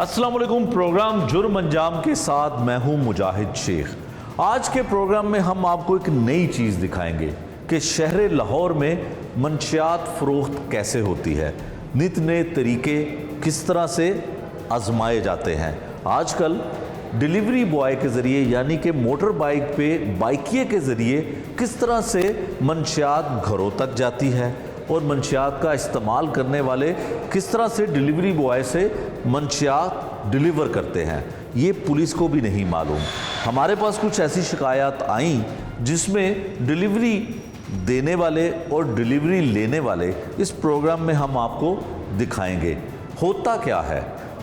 अस्सलाम वालेकुम। प्रोग्राम जुर्म अंजाम के साथ मैं हूं मुजाहिद शेख। आज के प्रोग्राम में हम आपको एक नई चीज़ दिखाएंगे कि शहर लाहौर में मंशियात फ़रोख्त कैसे होती है, नित नए तरीके किस तरह से आजमाए जाते हैं। आजकल डिलीवरी बॉय के ज़रिए यानी कि मोटर बाइक पे बाइकिए के ज़रिए किस तरह से मंशियात घरों तक जाती है और मंशियात का इस्तेमाल करने वाले किस तरह से डिलीवरी बॉय से मंशियात डिलीवर करते हैं, ये पुलिस को भी नहीं मालूम। हमारे पास कुछ ऐसी शिकायत आईं जिसमें डिलीवरी देने वाले और डिलीवरी लेने वाले इस प्रोग्राम में हम आपको दिखाएंगे होता क्या है,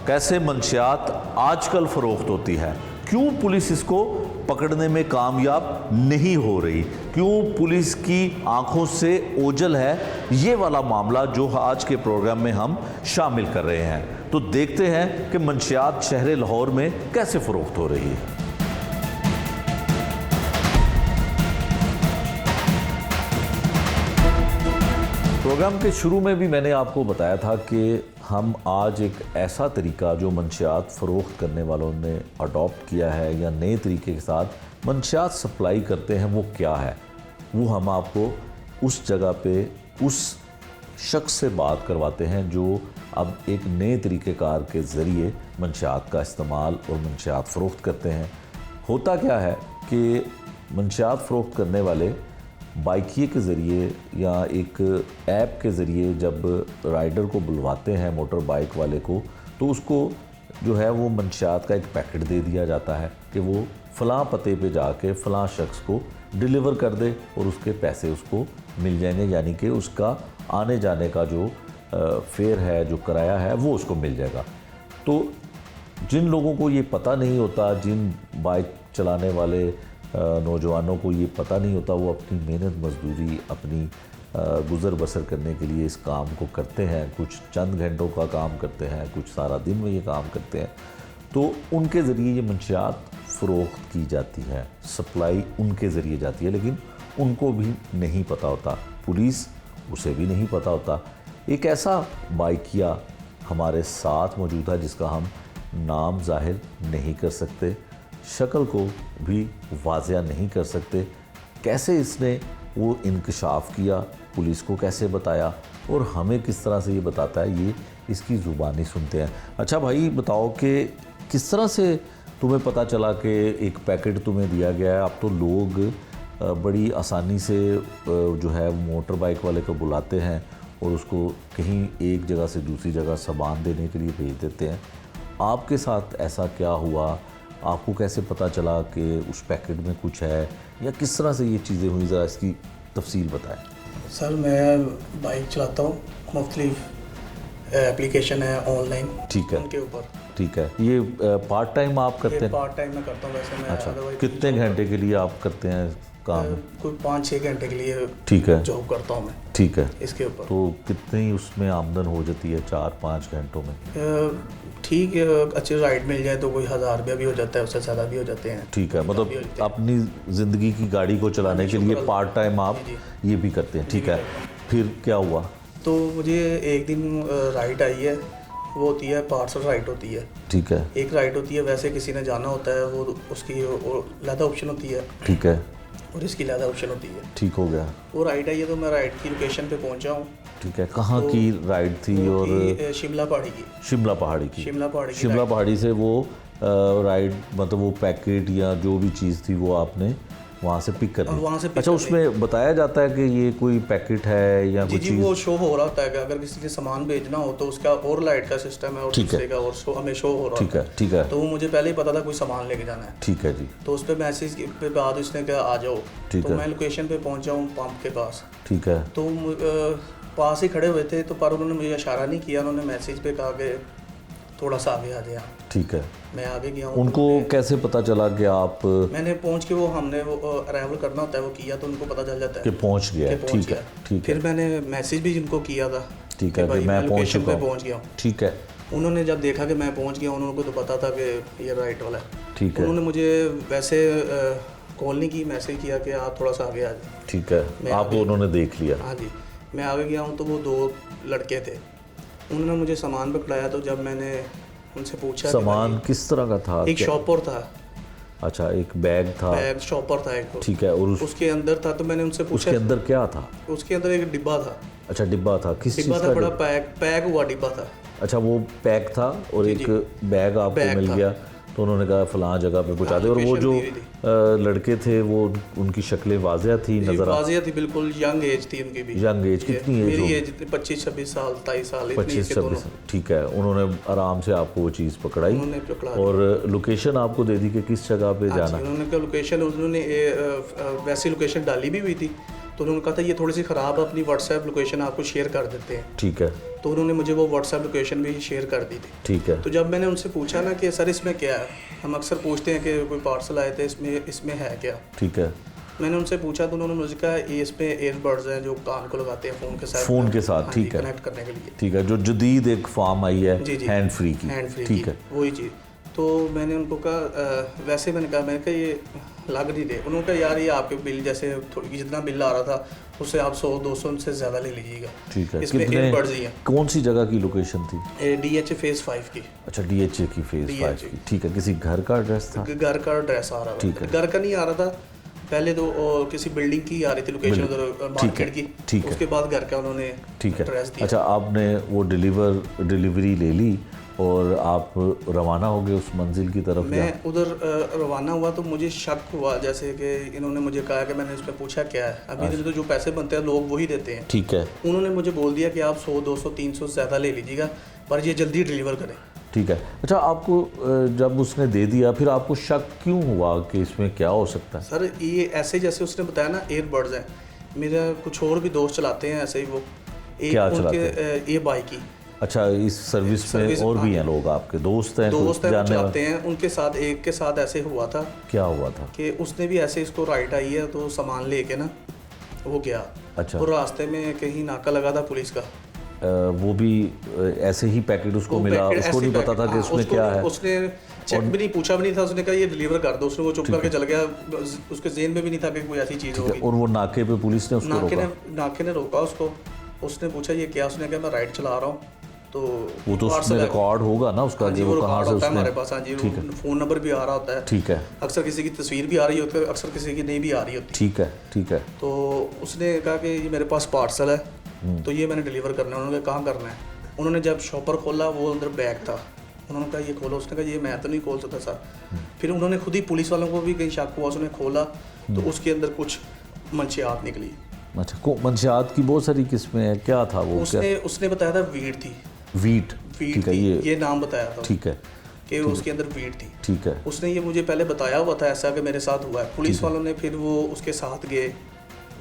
कैसे मंशियात आजकल फ़रोख्त होती है, क्यों पुलिस इसको पकड़ने में कामयाब नहीं हो रही, क्यों पुलिस की आंखों से ओझल है, ये वाला मामला जो आज के प्रोग्राम में हम शामिल कर रहे हैं। तो देखते हैं कि मंशियात शहर लाहौर में कैसे फ़रोख्त हो रही है। प्रोग्राम के शुरू में भी मैंने आपको बताया था कि हम आज एक ऐसा तरीका जो मंशियात फ़रोख्त करने वालों ने अडॉप्ट किया है या नए तरीके के साथ मंशियात सप्लाई करते हैं, वो क्या है, वो हम आपको उस जगह पे उस शख्स से बात करवाते हैं जो अब एक नए तरीक़ेकार के ज़रिए मंशियात का इस्तेमाल और मंशियात फ़रोख्त करते हैं। होता क्या है कि मंशियात फ़रोख्त करने वाले बाइकिए के ज़रिए या एक ऐप के ज़रिए जब राइडर को बुलवाते हैं, मोटर बाइक वाले को, तो उसको जो है वो मंशियात का एक पैकेट दे दिया जाता है कि वो फ़लाँ पते पे जाके फ़लाँ शख्स को डिलीवर कर दे और उसके पैसे उसको मिल जाएंगे, यानी कि उसका आने जाने का जो फेयर है, जो किराया है, वो उसको मिल जाएगा। तो जिन लोगों को ये पता नहीं होता, जिन बाइक चलाने वाले नौजवानों को ये पता नहीं होता, वो अपनी मेहनत मजदूरी, अपनी गुज़र बसर करने के लिए इस काम को करते हैं, कुछ चंद घंटों का काम करते हैं, कुछ सारा दिन में ये काम करते हैं, तो उनके ज़रिए ये मंशियात फ़रोख्त की जाती है, सप्लाई उनके ज़रिए जाती है, लेकिन उनको भी नहीं पता होता, पुलिस उसे भी नहीं पता होता। एक ऐसा बाइकिया हमारे साथ मौजूद है जिसका हम नाम ज़ाहिर नहीं कर सकते, शक्ल को भी वाज़िया नहीं कर सकते, कैसे इसने वो इंकशाफ किया, पुलिस को कैसे बताया और हमें किस तरह से ये बताता है, ये इसकी ज़ुबानी सुनते हैं। अच्छा भाई बताओ कि किस तरह से तुम्हें पता चला कि एक पैकेट तुम्हें दिया गया है। अब तो लोग बड़ी आसानी से जो है मोटर बाइक वाले को बुलाते हैं और उसको कहीं एक जगह से दूसरी जगह सामान देने के लिए भेज देते हैं। आपके साथ ऐसा क्या हुआ, आपको कैसे पता चला कि उस पैकेट में कुछ है, या किस तरह से ये चीज़ें हुई, ज़रा इसकी तफसील बताएं। सर मैं बाइक चलाता हूँ, मुख्तलिफ एप्लीकेशन है ऑनलाइन, ठीक है, उनके ऊपर। ठीक है, ये पार्ट टाइम आप करते हैं? पार्ट टाइम में करता हूँ वैसे मैं। अच्छा, कितने घंटे के लिए आप करते हैं काम? कोई 5-6 घंटे के लिए, ठीक है, जॉब करता हूँ मैं, ठीक है, इसके ऊपर। तो कितनी उसमें आमदन हो जाती है 4-5 घंटों में? ठीक है, अच्छी राइड मिल जाए तो कोई 1000 रुपया भी हो जाता है, उससे ज़्यादा भी हो जाते हैं। ठीक है, मतलब अपनी ज़िंदगी की गाड़ी को चलाने के लिए पार्ट टाइम आप ये भी करते हैं, ठीक है। फिर क्या हुआ? तो मुझे एक दिन राइड आई है, वो होती है पार्सल राइड होती है, ठीक है, एक राइड होती है, वैसे किसी ने जाना होता है वो उसकी ज़्यादा ऑप्शन होती है, ठीक है, और इसकी ज़्यादा ऑप्शन होती है। ठीक हो गया, वो राइड आई है तो मैं राइड की लोकेशन पे पहुंचा हूँ। ठीक है, कहाँ की राइड थी? और शिमला पहाड़ी की। शिमला पहाड़ी की। शिमला पहाड़ी से वो राइड, मतलब वो पैकेट या जो भी चीज़ थी वो आपने वहाँ से पिक कर ली? अच्छा, उसमें बताया जाता है कि ये कोई पैकेट है या कुछ चीज़? वो शो हो रहा होता है कि अगर किसी ने सामान भेजना हो तो उसका और लाइट का सिस्टम है और दूसरे का और हमें शो हो रहा है। ठीक है, तो वो मुझे पहले ही पता था कोई सामान लेके जाना है। ठीक है जी। तो उस पर मैसेज पे बाद उसने कहा आ जाओ, तो मैं लोकेशन पे पहुंचा हूँ पंप के पास। ठीक है, तो पास ही खड़े हुए थे, तो पर उन्होंने मुझे इशारा नहीं किया, उन्होंने मैसेज पे कहा कि थोड़ा सा आगे आ गया। ठीक है, मैं आगे गया हूँ। उनको कैसे पता चला कि आप? मैंने पहुंच के हमने अराइवल करना होता है, वो किया तो उनको पता चल जाता है कि पहुंच गया। ठीक है, ठीक है। फिर मैंने मैसेज भी जिनको किया था, ठीक है, मैं पहुंच गया हूँ। ठीक है, उन्होंने जब देखा कि मैं पहुंच गया, उनको तो पता था कि ये राइट वाला है। ठीक है, उन्होंने मुझे वैसे कॉल नहीं की, मैसेज किया कि आप थोड़ा सा आगे आ जाए। ठीक है, आपको उन्होंने देख लिया? हाँ जी, मैं आगे गया हूँ तो वो 2 लड़के थे, उन्होंने मुझे सामान पे खड़ाया। तो जब मैंने उनसे पूछा कि सामान भाई, किस तरह का था? एक शॉपर था, अच्छा, एक बैग था। बैग शॉपर था एक तो, ठीक है। और उसके अंदर था, तो मैंने उनसे पूछा उसके अंदर क्या था? उसके अंदर एक डिब्बा था। अच्छा, डिब्बा था। किस डिब्बा चीज़ था, का बड़ा डिब्बा? पैक हुआ डिब्बा था। अच्छा, वो पैक था और जी, एक जी। बैग आपको बैग मिल था। गया, तो उन्होंने कहा फलां जगह पे पहुंचा दे। और वो लोकेशन जो दी हुई थी। लड़के थे वो उनकी शक्लें वाज़िया थी, नज़र आ। वाजिया थी बिल्कुल, यंग एज थी उनकी भी। यंग एज कितनी एज मेरी होगी? एज 25-26 साल, 23 साल, इतनी 25-26। ठीक है। उन्होंने आराम से आपको वो चीज़ पकड़ाई उन्होंने पकड़ा दी। और लोकेशन आपको दे दी कि किस जगह पे हाँ जाना। जी, उन्होंने कहा लोकेशन, उन्होंने वैसी लोकेशन डाली भी हुई थी, तो उन्होंने कहा था ये थोड़ी सी ख़राब है, अपनी व्हाट्सएप लोकेशन आपको शेयर कर देते हैं। ठीक है। तो उन्होंने मुझे वो व्हाट्सएप लोकेशन भी शेयर कर दी थी। ठीक है। तो जब मैंने उनसे पूछा ना कि सर इसमें क्या है, हम अक्सर पूछते हैं कि कोई पार्सल आए थे, इसमें है क्या। ठीक है। मैंने उनसे पूछा तो उन्होंने मुझे कहा ये इसमें एयरबड्स हैं जो कान को लगाते हैं फ़ोन के साथ। फ़ोन के साथ। हाँ ठीक जी, है। कनेक्ट करने के लिए। ठीक है, जो जदीद एक फॉर्म आई है जी, जी। हैंड फ्री की। हैंड फ्री ठीक की, है। वही चीज़। तो मैंने उनको कहा वैसे मैंने कहा ये लग नहीं रहे। उन्होंने कहा यार ये आपके बिल जैसे जितना बिल आ रहा था उससे आप 100-200 से ज़्यादा ले लीजिएगा। ठीक है। इसमें एयरबड्स ही हैं। कौन सी जगह की लोकेशन थी? DH फेज़ 5 की। अच्छा, DHA की फेज़ 5 की। ठीक है। किसी घर का एड्रेस था? घर का एड्रेस आ रहा था। ठीक है। घर का नहीं आ रहा था, पहले तो किसी बिल्डिंग की आ रही थी लोकेशन उधर मार्केट की। ठीक है। उसके बाद घर का उन्होंने ठीक है। एड्रेस दिया। अच्छा, आपने वो डिलीवरी ले ली और आप रवाना हो गए उस मंजिल की तरफ? मैं उधर रवाना हुआ तो मुझे शक हुआ, जैसे कि इन्होंने मुझे कहा कि मैंने इसमें पूछा क्या है, अभी तो जो पैसे बनते हैं लोग वही देते हैं। ठीक है। उन्होंने मुझे बोल दिया कि आप 100-200-300 ज़्यादा ले लीजिएगा, पर ये जल्दी डिलीवर करें। ठीक है। अच्छा, आपको जब उसने दे दिया फिर आपको शक क्यों हुआ कि इसमें क्या हो सकता है? सर ये ऐसे जैसे उसने बताया ना एयरबड्स हैं, मेरा कुछ और भी दोस्त चलाते हैं ऐसे ही, वो क्या चलाते हैं ये बाइक ही। अच्छा, इस सर्विस में और भी हैं लोग आपके दोस्त हैं? दोस्त हैं, वो जानने चलाते हैं। उनके साथ एक के साथ ऐसे हुआ था। क्या हुआ था? कि उसने भी ऐसे इसको राइट आई है तो सामान लेके ना वो गया। अच्छा। और रास्ते में कहीं नाका लगा था पुलिस का। वो भी ऐसे ही पैकेट उसको मिला, उसको नहीं पता था कि उसमें क्या है? उसने चेक भी नहीं, पूछा भी नहीं था, उसने कहा ये डिलीवर कर दो, उसने वो चुप करके चल गया, उसके जेहन में भी नहीं था कि कोई ऐसी चीज़ होगी। और वो नाके पे पुलिस ने उसको रोका? नाके ने रोका उसको। उसने पूछा ये क्या, उसने कहा मैं राइट चला रहा हूँ। तो वो तो उसमें रिकॉर्ड होगा ना उसका कि वो कहाँ से उसने। हमारे पास हाँ जी, फ़ोन नंबर भी आ रहा होता है। ठीक है। अक्सर किसी की तस्वीर भी आ रही होती है, अक्सर किसी की नहीं भी आ रही होती। ठीक है। ठीक है। तो उसने कहा कि ये मेरे पास पार्सल है, तो ये मैंने डिलीवर करना है। उन्होंने कहा कहाँ करना है? उन्होंने जब शॉपर खोला वो अंदर बैग था, उन्होंने कहा ये खोलो। उसने कहा ये मैं तो नहीं खोल सकता सर। फिर उन्होंने खुद ही पुलिस वालों को भी कहीं शक हुआ, उसने खोला तो उसके अंदर कुछ मंशियात निकली। अच्छा, मंशियात की बहुत सारी किस्में हैं, क्या था वो? उसने बताया था वीट थी। वीट? ठीक है। ये नाम बताया था। ठीक है। कि उसके अंदर वीट थी। ठीक है। उसने ये मुझे पहले बताया हुआ था ऐसा कि मेरे साथ हुआ है। पुलिस वालों ने फिर वो उसके साथ गए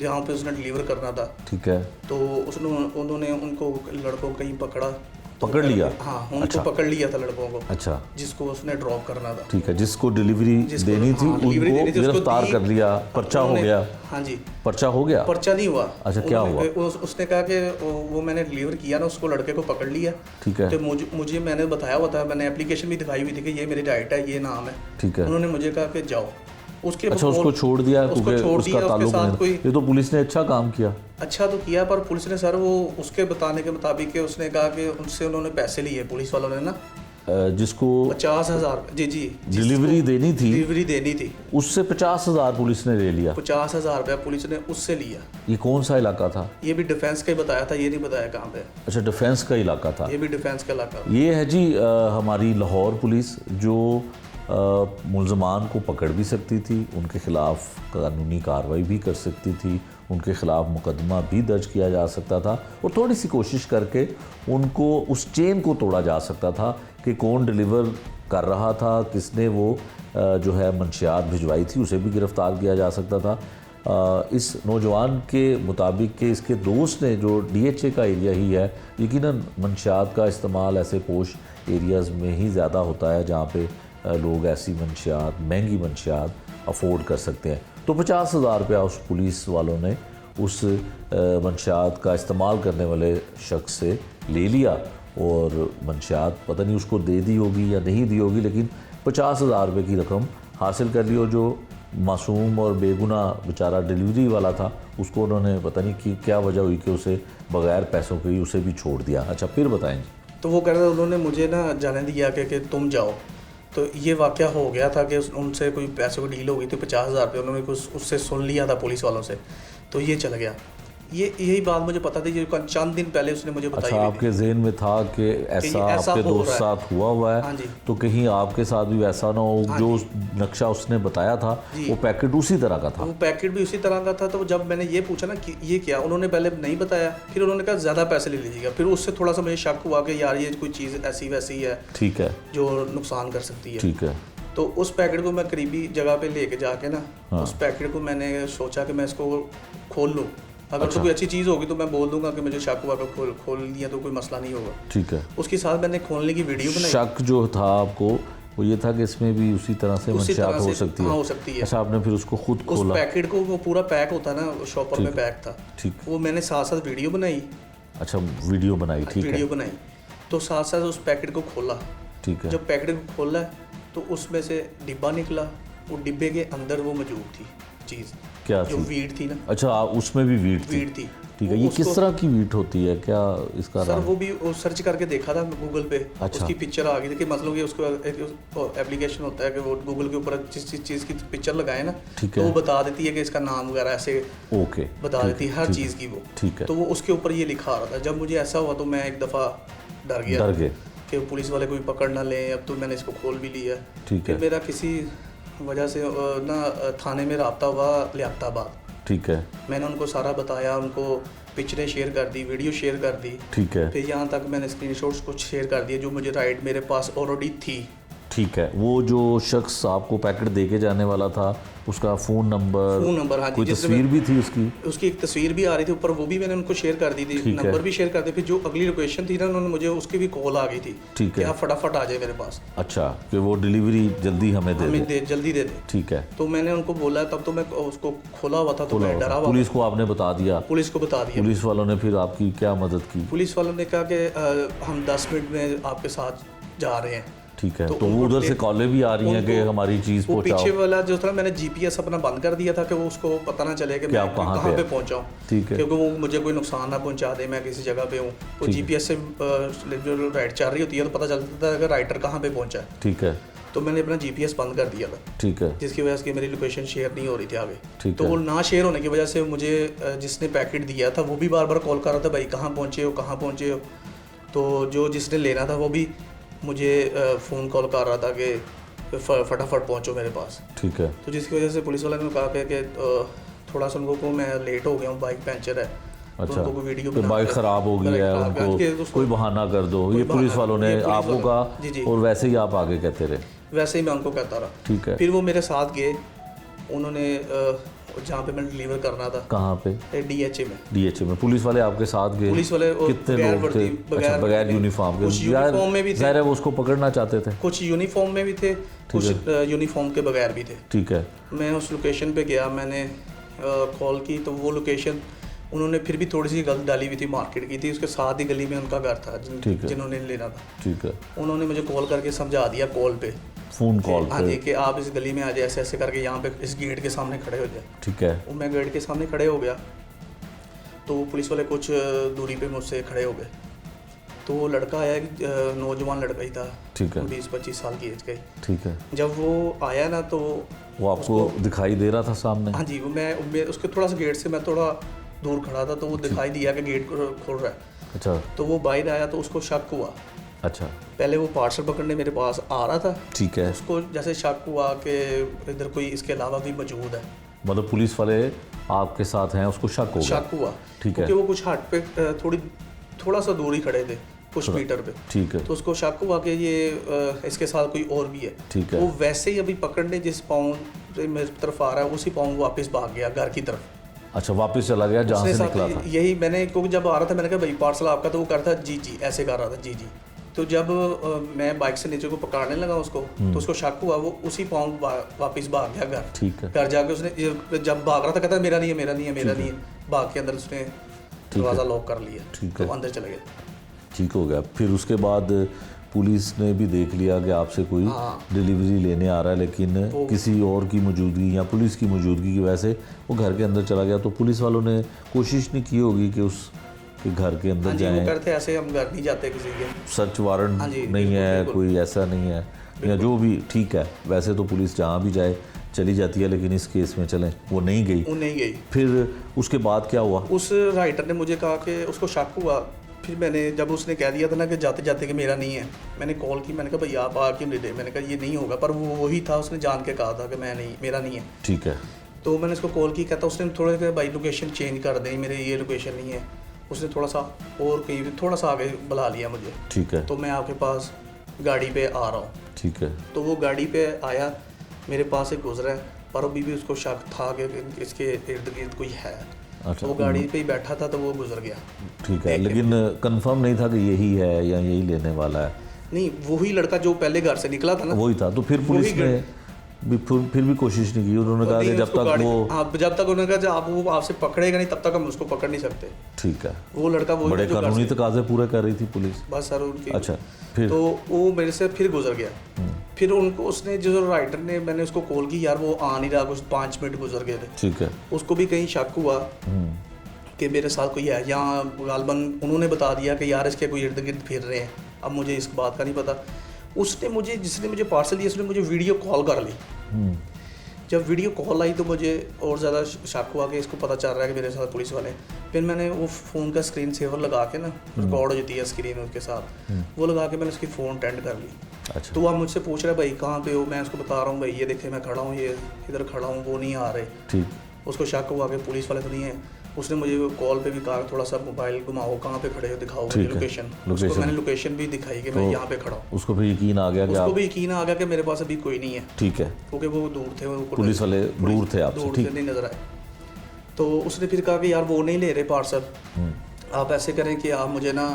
जहाँ पे उसने डिलीवर करना था। ठीक है। तो उन्होंने उनको लड़कों को कहीं पकड़ लिया? हाँ, उनको पकड़ लिया था लड़कों को। अच्छा। जिसको उसने ड्रॉप करना था। ठीक है। जिसको डिलीवरी देनी थी उनको गिरफ्तार कर लिया, पर्चा हो गया? हाँ जी, पर्चा हो गया। पर्चा नहीं हुआ। अच्छा, क्या हुआ? उसने कहा कि वो मैंने डिलीवर किया ना, उसको लड़के को पकड़ लिया। ठीक है। तो मुझे मैंने बताया हुआ था, मैंने एप्लीकेशन भी दिखाई हुई थी कि ये मेरी राइट है, ये नाम है। ठीक है। उन्होंने मुझे कहा कि जाओ। अच्छा, उसको छोड़ दिया क्योंकि उसका ताल्लुक नहीं। ये तो पुलिस ने अच्छा काम किया। अच्छा तो किया, पर पुलिस ने सर वो उसके बताने के मुताबिक कि उसने कहा कि उनसे उन्होंने पैसे लिए पुलिस वालों ने ना, जिसको 50,000। जी डिलीवरी देनी थी उससे 50,000 पुलिस ने ले लिया। 50,000 रुपया पुलिस ने उससे लिया। ये कौन सा इलाका था? ये भी डिफेंस का ही बताया था, ये नहीं बताया कहाँ पे। अच्छा, डिफेंस का इलाका था। ये भी डिफेंस का इलाका। ये है जी हमारी लाहौर पुलिस जो मुल्ज़मान को पकड़ भी सकती थी, उनके ख़िलाफ़ कानूनी कार्रवाई भी कर सकती थी, उनके ख़िलाफ़ मुकदमा भी दर्ज किया जा सकता था और थोड़ी सी कोशिश करके उनको उस चेन को तोड़ा जा सकता था कि कौन डिलीवर कर रहा था, किसने वो जो है मंशियात भिजवाई थी, उसे भी गिरफ़्तार किया जा सकता था। इस नौजवान के मुताबिक कि इसके दोस्त ने जो DHA का एरिया ही है, यकीनन मंशियात का इस्तेमाल ऐसे पोश एरियाज़ में ही ज़्यादा होता है जहाँ पे लोग ऐसी मंशियात, महंगी मंशियात अफोर्ड कर सकते हैं। तो 50,000 रुपया उस पुलिस वालों ने उस मंशियात का इस्तेमाल करने वाले शख्स से ले लिया और मंशियात पता नहीं उसको दे दी होगी या नहीं दी होगी, लेकिन 50,000 रुपये की रकम हासिल कर ली। और जो मासूम और बेगुनाह बेचारा डिलीवरी वाला था उसको उन्होंने पता नहीं कि क्या वजह हुई कि उसे बग़ैर पैसों के ही उसे भी छोड़ दिया। अच्छा, फिर बताएं। तो तो वो कह रहे थे उन्होंने मुझे ना जाने दिया कि तुम जाओ। तो ये वाक़या हो गया था कि उनसे कोई पैसे की डील हो गई थी 50,000 रुपये, उन्होंने कुछ उससे सुन लिया था पुलिस वालों से, तो ये चल गया। यही बात मुझे पता थी, ये चंद दिन पहले उसने मुझे बताई। अच्छा, आपके जहन में था कि ऐसा आपके दोस्त साथ हुआ है, हाँ जी। तो कहीं आपके साथ भी वैसा ना हो। हाँ जो नक्शा उसने बताया था वो पैकेट उसी तरह का था। वो पैकेट भी उसी तरह का था। तो जब मैंने ये पूछा ना कि ये क्या, उन्होंने पहले नहीं बताया, फिर उन्होंने कहा ज़्यादा पैसे ले लीजिएगा। फिर उससे थोड़ा सा मुझे शक हुआ कि यार ये कोई चीज़ ऐसी वैसी है, ठीक है, जो नुकसान कर सकती है। ठीक है। तो उस पैकेट को मैं करीबी जगह पे लेके जाके ना, उस पैकेट को मैंने सोचा कि मैं इसको खोल लूँ। अगर तो कोई अच्छी चीज़ होगी तो मैं बोल दूंगा कि मुझे शक हुआ कि खोल लिया तो कोई मसला नहीं होगा। ठीक है। उसके साथ मैंने खोलने की वीडियो बनाई। शक जो था आपको वो ये था कि इसमें भी उसी तरह से मंशियात हो सकती है। हाँ, हो सकती है। अच्छा, आपने फिर उसको खुद खोला? उस पैकेट को, वो पूरा पैक होता है ना, शॉपर में पैक था। ठीक। वो मैंने साथ साथ वीडियो बनाई। अच्छा, वीडियो बनाई, ठीक है। वीडियो बनाई तो साथ साथ उस पैकेट को खोला। ठीक है। जब पैकेट को खोला तो उसमें से डिब्बा निकला। वो डिब्बे के अंदर वो मौजूद थी चीज़। क्या जो थी? वीट थी ना। अच्छा, उसमें भी वीट थी। ठीक है। ये किस तरह की वीट होती है, क्या इसका सर? वो भी सर्च करके देखा था गूगल पे। अच्छा। उसकी पिक्चर आ गई थी कि मतलब कि उसको एक एप्लीकेशन होता है कि वो गूगल के ऊपर जिस चीज़ की पिक्चर लगाए ना, तो वो बता देती है कि इसका नाम वगैरह ऐसे ओके बता देती है हर चीज़ की वो। ठीक है। तो वो उसके ऊपर ये लिखा आ रहा था। जब मुझे ऐसा हुआ तो मैं एक दफ़ा डर गया कि पुलिस वाले कोई पकड़ ना लें। अब तो मैंने इसको खोल भी लिया। ठीक है। फिर मेरा किसी वजह से ना थाने में रब्ता हुआ लियाकताबाद। ठीक है। मैंने उनको सारा बताया, उनको पिक्चरें शेयर कर दी, वीडियो शेयर कर दी। ठीक है। फिर यहाँ तक मैंने स्क्रीनशॉट्स कुछ शेयर कर दिए जो मुझे राइट मेरे पास ऑलरेडी थी। ठीक है। वो जो शख्स आपको पैकेट दे के जाने वाला था, उसका फ़ोन नंबर, हाँ, कोई तस्वीर भी थी उसकी एक तस्वीर भी आ रही थी ऊपर, वो भी मैंने उनको शेयर कर दी थी। नंबर भी शेयर कर दिया। फिर जो अगली लोकेशन थी ना, उन्होंने मुझे उसकी भी कॉल आ गई थी। ठीक है। आप फटाफट आ जाए मेरे पास। अच्छा, कि वो डिलीवरी जल्दी हमें जल्दी दे दे। ठीक है। तो मैंने उनको बोला, तब तो मैं उसको खोला हुआ था, तो मैं डरा हुआ। पुलिस को आपने बता दिया? पुलिस को बता दिया। पुलिस वालों ने फिर आपकी क्या मदद की? पुलिस वालों ने कहा कि हम 10 मिनट में आपके साथ जा रहे हैं। ठीक है। तो वो उधर से कॉलें भी आ रही हैं कि हमारी चीज़ पहुंचाओ। पीछे वाला जो था, मैंने जीपीएस अपना बंद कर दिया था कि वो उसको पता ना चले कि मैं कहाँ पे पहुंचाऊँ। ठीक है। क्योंकि वो मुझे कोई नुकसान ना पहुंचा दे, मैं किसी जगह पे हूँ। वो जीपीएस से जो राइड चल रही होती है तो पता चलता था कि राइडर कहाँ पे पहुंचा है। ठीक है। तो मैंने अपना जीपीएस बंद कर दिया था। ठीक है। जिसकी वजह से मेरी लोकेशन शेयर नहीं हो रही थी आगे। ठीक तो है। वो ना शेयर होने की वजह से मुझे जिसने पैकेट दिया था वो भी बार बार कॉल कर रहा था, भाई कहाँ पहुँचे हो। तो जो जिसने लेना था वो भी मुझे फ़ोन कॉल कर रहा था कि फटाफट पहुंचो मेरे पास। ठीक है। तो जिसकी वजह से पुलिस वाले ने कहा कि थोड़ा सा उनको को मैं लेट हो गया हूँ, बाइक पंचर है। अच्छा। तो उनको वीडियो तो बाइक ख़राब हो गई है, उनको कोई बहाना कर दो, ये पुलिस वालों ने आपको कहा, और वैसे ही आप आगे कहते रहे? वैसे ही मैं उनको कहता रहा। ठीक है। फिर वो मेरे साथ गए, उन्होंने जहाँ पे मैंने डिलीवर करना था। कहाँ पे? डीएचए में। डीएचए में पुलिस वाले आपके साथ गए? पुलिस वाले कितने लोग थे? अच्छा, बगैर यूनिफॉर्म के? यूनिफॉर्म में भी थे। ज़ाहिर है वो उसको पकड़ना चाहते थे। कुछ यूनिफॉर्म में भी थे, कुछ यूनिफॉर्म के बगैर भी थे। ठीक है। मैं उस लोकेशन पे गया, मैंने कॉल की तो वो लोकेशन उन्होंने फिर भी थोड़ी सी गलत डाली हुई थी, मार्केट की थी, उसके साथ ही गली में उनका घर था जिन्होंने लेना था। ठीक है। उन्होंने मुझे कॉल करके समझा दिया, कॉल पे, फ़ोन कॉल पे। हाँ जी, कि आप इस गली में आ जाए, ऐसे ऐसे करके यहाँ पे इस गेट के सामने खड़े हो जाए। ठीक है। वो मैं गेट के सामने खड़े हो गया तो पुलिस वाले कुछ दूरी पे मुझसे खड़े हो गए। तो वो लड़का आया, नौजवान लड़का ही था। ठीक है। 20-25 साल की एज का ही। ठीक है। जब वो आया ना तो वो आपको दिखाई दे रहा था सामने? हाँ जी, मैं उसके थोड़ा सा गेट से मैं थोड़ा दूर खड़ा था, तो वो दिखाई दिया कि गेट खोल रहा है। अच्छा। तो वो बाहर आया तो उसको शक हुआ। अच्छा। पहले वो पार्सल पकड़ने मेरे पास आ रहा था। ठीक है। उसको जैसे शक हुआ कि इधर कोई इसके अलावा भी मौजूद है। मतलब पुलिस वाले आपके साथ हैं, उसको शक हुआ। ठीक है। क्योंकि वो कुछ हट पे थोड़ा सा दूर ही खड़े थे, कुछ मीटर पे। ठीक है। तो उसको शक हुआ कि ये इसके साथ कोई और भी है। ठीक है। वो वैसे ही अभी पकड़ने जिस पाँव से मेरी तरफ आ रहा है, उसी पाँव वापस भाग गया घर की तरफ। अच्छा, वापस चला गया जहाँ से निकला था? यही मैंने, क्योंकि जब आ रहा था मैंने कहा भाई पार्सल आपका, तो वो करता जी ऐसे कर रहा था जी। तो जब मैं बाइक से नीचे को पकड़ने लगा उसको, तो उसको शक हुआ, वो उसी पाँव वापस भाग गया घर। ठीक है। घर जाके उसने जब भाग रहा था कहता मेरा नहीं है, भाग के अंदर उसने दरवाज़ा लॉक कर लिया। ठीक है। तो अंदर चले गए। ठीक हो गया। फिर उसके बाद पुलिस ने भी देख लिया कि आपसे कोई डिलीवरी लेने आ रहा है, लेकिन किसी और की मौजूदगी या पुलिस की मौजूदगी की वजह से वो घर के अंदर चला गया। तो पुलिस वालों ने कोशिश नहीं की होगी कि कि घर के अंदर हाँ जी, वो जाएं, करते ऐसे हम घर नहीं जाते किसी के। सर्च वारंट हाँ जी, नहीं बिल्कुल, है, बिल्कुल। कोई ऐसा नहीं है, या जो भी ठीक है, वैसे तो पुलिस जहाँ भी जाए चली जाती है, लेकिन इस केस में चलें वो नहीं गई। वो नहीं गई। फिर उसके बाद क्या हुआ? उस राइटर ने मुझे कहा कि उसको शक हुआ। फिर मैंने जब उसने कह दिया था ना कि जाते जाते कि मेरा नहीं है, मैंने कॉल की, मैंने कहा भाई आप आ क्यों नहीं रहे, मैंने कहा ये नहीं होगा, पर वो वही था, उसने जान के कहा था कि मैं नहीं, मेरा नहीं है। ठीक है। तो मैंने उसको कॉल की, कहता उसने थोड़ा सा भाई लोकेशन चेंज कर दें, मेरे ये लोकेशन नहीं है। उसने थोड़ा सा और कहीं थोड़ा सा आगे बुला लिया मुझे। ठीक है। तो मैं आपके पास गाड़ी पे आ रहा हूँ। ठीक है। तो वो गाड़ी पे आया, मेरे पास से गुजरा है, पर अभी भी उसको शक था कि इसके इर्द गिर्द कोई है। अच्छा, वो गाड़ी पे ही बैठा था तो वो गुजर गया। ठीक है, लेकिन कंफर्म नहीं था कि यही है या यही लेने वाला है? नहीं, वही लड़का जो पहले घर से निकला था ना, वही था। तो फिर पुलिस वही ने भी फिर भी कोशिश नहीं की? उन्होंने कहा कि नहीं, जब उसको तक गाड़ी- वो हाँ, जब तक उन्होंने कहा जब आप वो आपसे पकड़ेगा नहीं तब तक हम उसको पकड़ नहीं सकते। ठीक है। वो लड़का वही बड़े जो घर कानूनी से- तकाजे पूरे कर रही थी पुलिस। बस सर उनकी। अच्छा, फिर? तो वो मेरे से फिर गुजर गया। फिर उनको उसने जो राइटर ने, मैंने उसको कॉल की, यार वो आ नहीं रहा, कुछ 5 मिनट गुजर गए थे। ठीक है। उसको भी कहीं शक हुआ कि मेरे साथ कोई है, यहाँ गालबन उन्होंने बता दिया कि यार इसके कोई इर्द गिर्द फिर रहे हैं। अब मुझे इस बात का नहीं पता। उसने मुझे, जिसने मुझे पार्सल दिया, उसने मुझे वीडियो कॉल कर ली। जब वीडियो कॉल आई तो मुझे और ज़्यादा शक हुआ कि इसको पता चल रहा है कि मेरे साथ पुलिस वाले हैं। फिर मैंने वो फ़ोन का स्क्रीन सेवर लगा के ना, रिकॉर्ड हो जाती है स्क्रीन उसके साथ, वो लगा के मैंने उसकी फ़ोन अटेंड कर ली। अच्छा। तो वो आप मुझसे पूछ रहा है भाई कहाँ पे हो, मैं उसको बता रहा हूँ भाई ये देखे मैं खड़ा हूँ, ये इधर खड़ा हूँ, वो नहीं आ रहे। ठीक। उसको शक हुआ कि पुलिस वाले तो नहीं है। उसने मुझे कॉल पे भी कहा थोड़ा सा मोबाइल घुमाओ, कहाँ पे खड़े हो दिखाओ मुझे ठीक है, लोकेशन। लोकेशन। उसको मैंने लोकेशन भी दिखाई कि मैं यहाँ पे खड़ा हूँ। उसको फिर यकीन आ गया कि उसको आप, भी यकीन आ गया कि मेरे पास अभी कोई नहीं है, ठीक है, क्योंकि वो दूर थे, वो पुलिस वाले दूर थे आपसे, दूर ठीक। से नहीं नजर आए। तो उसने फिर कहा कि यार वो नहीं ले रहे पार्सल, आप ऐसे करें कि आप मुझे ना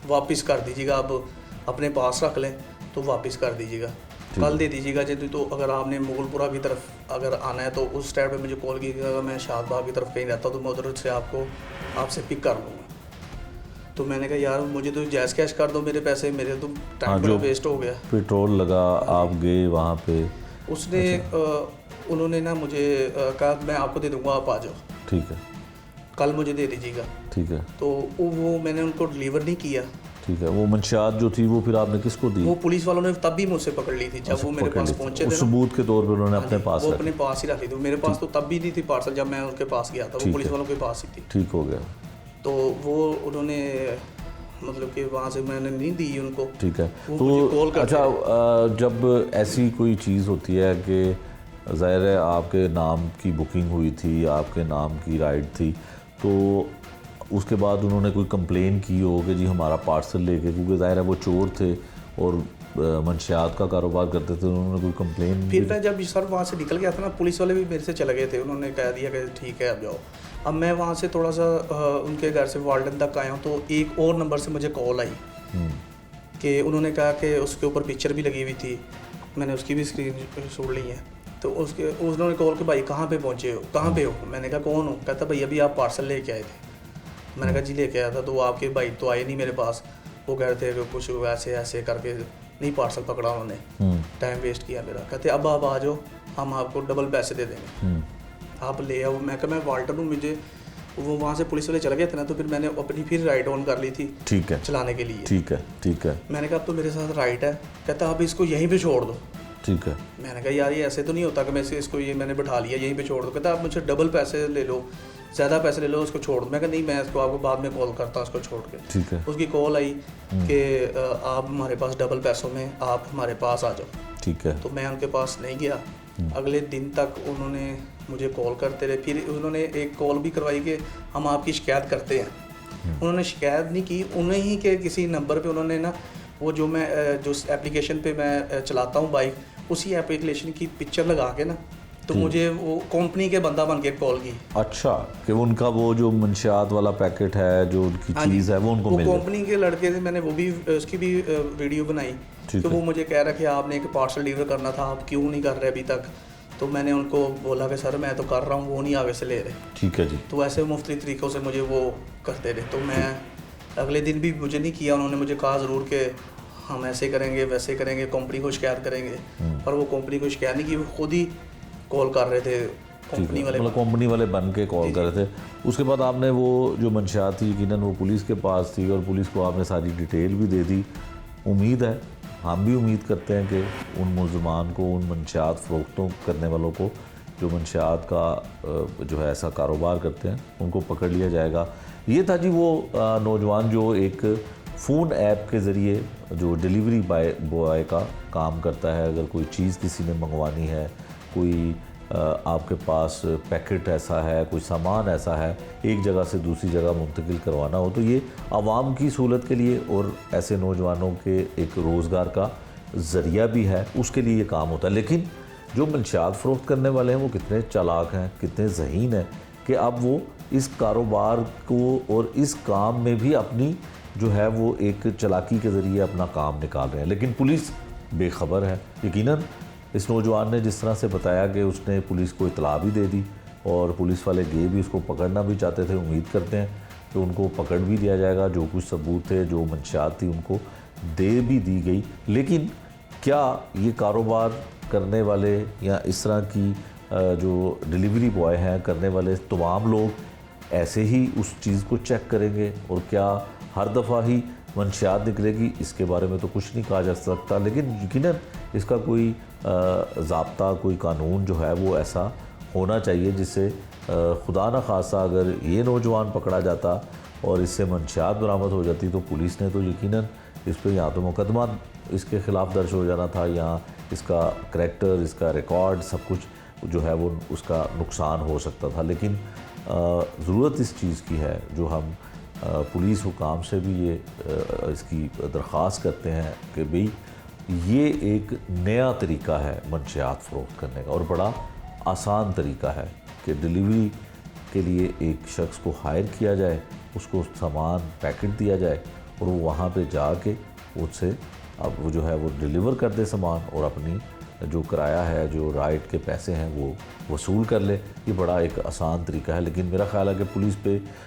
वापस कर दीजिएगा, आप अपने पास रख लें तो वापस कर दीजिएगा, कल दे दीजिएगा। जैसे तो अगर आपने मुगलपुरा की तरफ अगर आना है तो उस टाइम पे मुझे कॉल कीजिएगा, मैं शाहबाग की तरफ कहीं रहता हूँ तो मैं उधर से आपसे पिक कर लूँगा। तो मैंने कहा यार मुझे तो जैस कैश कर दो मेरे पैसे, मेरे तो टाइम बड़ा वेस्ट हो गया। पेट्रोल लगा, आप गए वहाँ पे। उसने उन्होंने ना मुझे कहा मैं आपको दे दूँगा, आप आ जाओ, ठीक है, कल मुझे दे दीजिएगा। ठीक है। तो वो मैंने उनको डिलीवर नहीं किया। ठीक है। वो मंशियात जो थी वो फिर आपने किसको दी? वो पुलिस वालों ने तब भी मुझसे पकड़ ली थी जब वो मेरे पकड़ पास ली थी। पहुंचे थे उस ना। सबूत के तौर पर उन्होंने अपने पास वो रखी। अपने पास ही रखी थी, मेरे पास तो तब भी नहीं थी पार्सल जब मैं उनके पास गया था, वो पुलिस वालों के पास ही थी। ठीक हो गया। तो वो उन्होंने मतलब कि वहाँ से मैंने नहीं दी उनको। ठीक है। वो मुझे कॉल तो करते अच्छा, जब ऐसी कोई चीज़ होती है कि ज़ाहिर है आपके नाम की बुकिंग हुई थी, आपके नाम की राइड थी, तो उसके बाद उन्होंने कोई कंप्लेन की हो कि जी हमारा पार्सल लेके, क्योंकि ज़ाहिर है वो चोर थे और मंशियात का कारोबार करते थे, उन्होंने कोई कंप्लेन? फिर मैं जब सर वहाँ से निकल गया था ना, पुलिस वाले भी मेरे से चले गए थे, उन्होंने कह दिया कि ठीक है अब जाओ। अब मैं वहाँ से थोड़ा सा उनके घर से वार्डन तक आया हूँ तो एक और नंबर से मुझे कॉल आई कि उन्होंने कहा कि उसके ऊपर पिक्चर भी लगी हुई थी, मैंने उसकी भी स्क्रीन शॉट ली है। तो उन्होंने कॉल कि भाई कहाँ पे पहुँचे हो, कहाँ पे हो? मैंने कहा कौन हो? कहता भाई अभी आप पार्सल लेके आए थे। मैंने कहा जी लेके आया था। तो आपके भाई तो आए नहीं मेरे पास, वो कह रहे थे कि कुछ ऐसे ऐसे करके नहीं पार्सल पकड़ा उन्होंने, टाइम वेस्ट किया मेरा। कहते अब आप आ जाओ, हम आपको डबल पैसे दे देंगे, आप ले आओ। मैं कहा मैं वाल्टर हूँ, मुझे वो वहाँ से पुलिस वाले चले गए थे ना, तो फिर मैंने अपनी फिर राइड ऑन कर ली थी, ठीक है, चलाने के लिए। ठीक है, ठीक है। मैंने कहा अब तो मेरे साथ राइट है। कहता अब इसको यहीं पे छोड़ दो। ठीक है। मैंने कहा यार ये ऐसे तो नहीं होता कि मैं इसको ये मैंने बिठा लिया यहीं पे छोड़ दो। कहता आप मुझे डबल पैसे ले लो, ज़्यादा पैसे ले लो, उसको छोड़ दो। मैं कहा नहीं, मैं इसको आपको बाद में कॉल करता हूँ, उसको छोड़ के। ठीक है। उसकी कॉल आई कि आप हमारे पास डबल पैसों में आप हमारे पास आ जाओ। ठीक है। तो मैं उनके पास नहीं गया। अगले दिन तक उन्होंने मुझे कॉल करते रहे। फिर उन्होंने एक कॉल भी करवाई कि हम आपकी शिकायत करते हैं। उन्होंने शिकायत नहीं की, उन्हें ही के किसी नंबर पे उन्होंने ना वो जो मैं जो एप्लीकेशन पे मैं चलाता हूँ बाइक, उसी एप्लीकेशन की पिक्चर लगा के ना, तो मुझे वो कंपनी के बंदा बन के कॉल की। अच्छा, कि उनका वो जो मंशियात वाला पैकेट है, जो उनकी चीज़ है, वो उनको मिल गई। कंपनी के लड़के से मैंने वो भी उसकी भी वीडियो बनाई। तो वो मुझे कह रहा कि आपने एक पार्सल डिलीवर करना था, आप क्यों नहीं कर रहे अभी तक? तो मैंने उनको बोला कि सर मैं तो कर रहा हूँ, वो नहीं आगे से ले रहे। ठीक है जी। तो ऐसे मुफ्ती तरीक़ों से मुझे वो करते रहे। तो मैं अगले दिन भी मुझे नहीं किया, उन्होंने मुझे कहा ज़रूर कि हम ऐसे करेंगे वैसे करेंगे, कंपनी को शिकायत करेंगे। पर वो कंपनी को शिकायत नहीं की, वो खुद ही कॉल कर रहे थे कंपनी वाले मतलब कंपनी वाले बन के कॉल कर रहे थे। उसके बाद आपने वो जो मंशियात थी यकीनन वो पुलिस के पास थी और पुलिस को आपने सारी डिटेल भी दे दी। उम्मीद है, हम भी उम्मीद करते हैं कि उन मुलजमान को, उन मंशियात फ़रोख्तों करने वालों को जो मंशियात का जो है ऐसा कारोबार करते हैं, उनको पकड़ लिया जाएगा। ये था जी वो नौजवान जो एक फ़ोन ऐप के ज़रिए जो डिलीवरी बॉय का काम करता है। अगर कोई चीज़ किसी ने मंगवानी है, कोई आपके पास पैकेट ऐसा है, कोई सामान ऐसा है एक जगह से दूसरी जगह मुंतकिल करवाना हो, तो ये आवाम की सहूलत के लिए और ऐसे नौजवानों के एक रोज़गार का ज़रिया भी है, उसके लिए ये काम होता है। लेकिन जो मंशियात फ़रोख्त करने वाले हैं वो कितने चालाक हैं, कितने ज़हीन हैं कि अब वो इस कारोबार को और इस काम में भी अपनी जो है वो एक चालाकी के ज़रिए अपना काम निकाल रहे हैं। लेकिन पुलिस बेखबर है। यकीनन इस नौजवान ने जिस तरह से बताया कि उसने पुलिस को इतला भी दे दी और पुलिस वाले गए भी, उसको पकड़ना भी चाहते थे। उम्मीद करते हैं कि उनको पकड़ भी दिया जाएगा। जो कुछ सबूत थे, जो मंशियात थी, उनको दे भी दी गई। लेकिन क्या ये कारोबार करने वाले या इस तरह की जो डिलीवरी बॉय हैं करने वाले तमाम लोग ऐसे ही उस चीज़ को चेक करेंगे और क्या हर दफ़ा ही मंशियात निकलेगी, इसके बारे में तो कुछ नहीं कहा जा सकता। लेकिन यकीनन इसका कोई ज़ाब्ता, कोई कानून जो है वो ऐसा होना चाहिए जिससे खुदा न खासा अगर ये नौजवान पकड़ा जाता और इससे मंशियात बरामद हो जाती तो पुलिस ने तो यकीनन इस पर या तो मुकदमा इसके ख़िलाफ़ दर्ज हो जाना था या इसका करैक्टर, इसका रिकॉर्ड सब कुछ जो है वो उसका नुकसान हो सकता था। लेकिन ज़रूरत इस चीज़ की है जो हम पुलिस हुकाम से भी ये इसकी दरख्वास्त करते हैं कि भाई ये एक नया तरीका है मंशियात फ़रोख्त करने का और बड़ा आसान तरीका है कि डिलीवरी के लिए एक शख्स को हायर किया जाए, उसको सामान पैकेट दिया जाए और वो वहाँ पे जाके उससे अब वो जो है वो डिलीवर कर दे सामान और अपनी जो किराया है, जो राइड के पैसे हैं वो वसूल कर ले। ये बड़ा एक आसान तरीका है। लेकिन मेरा ख़्याल है कि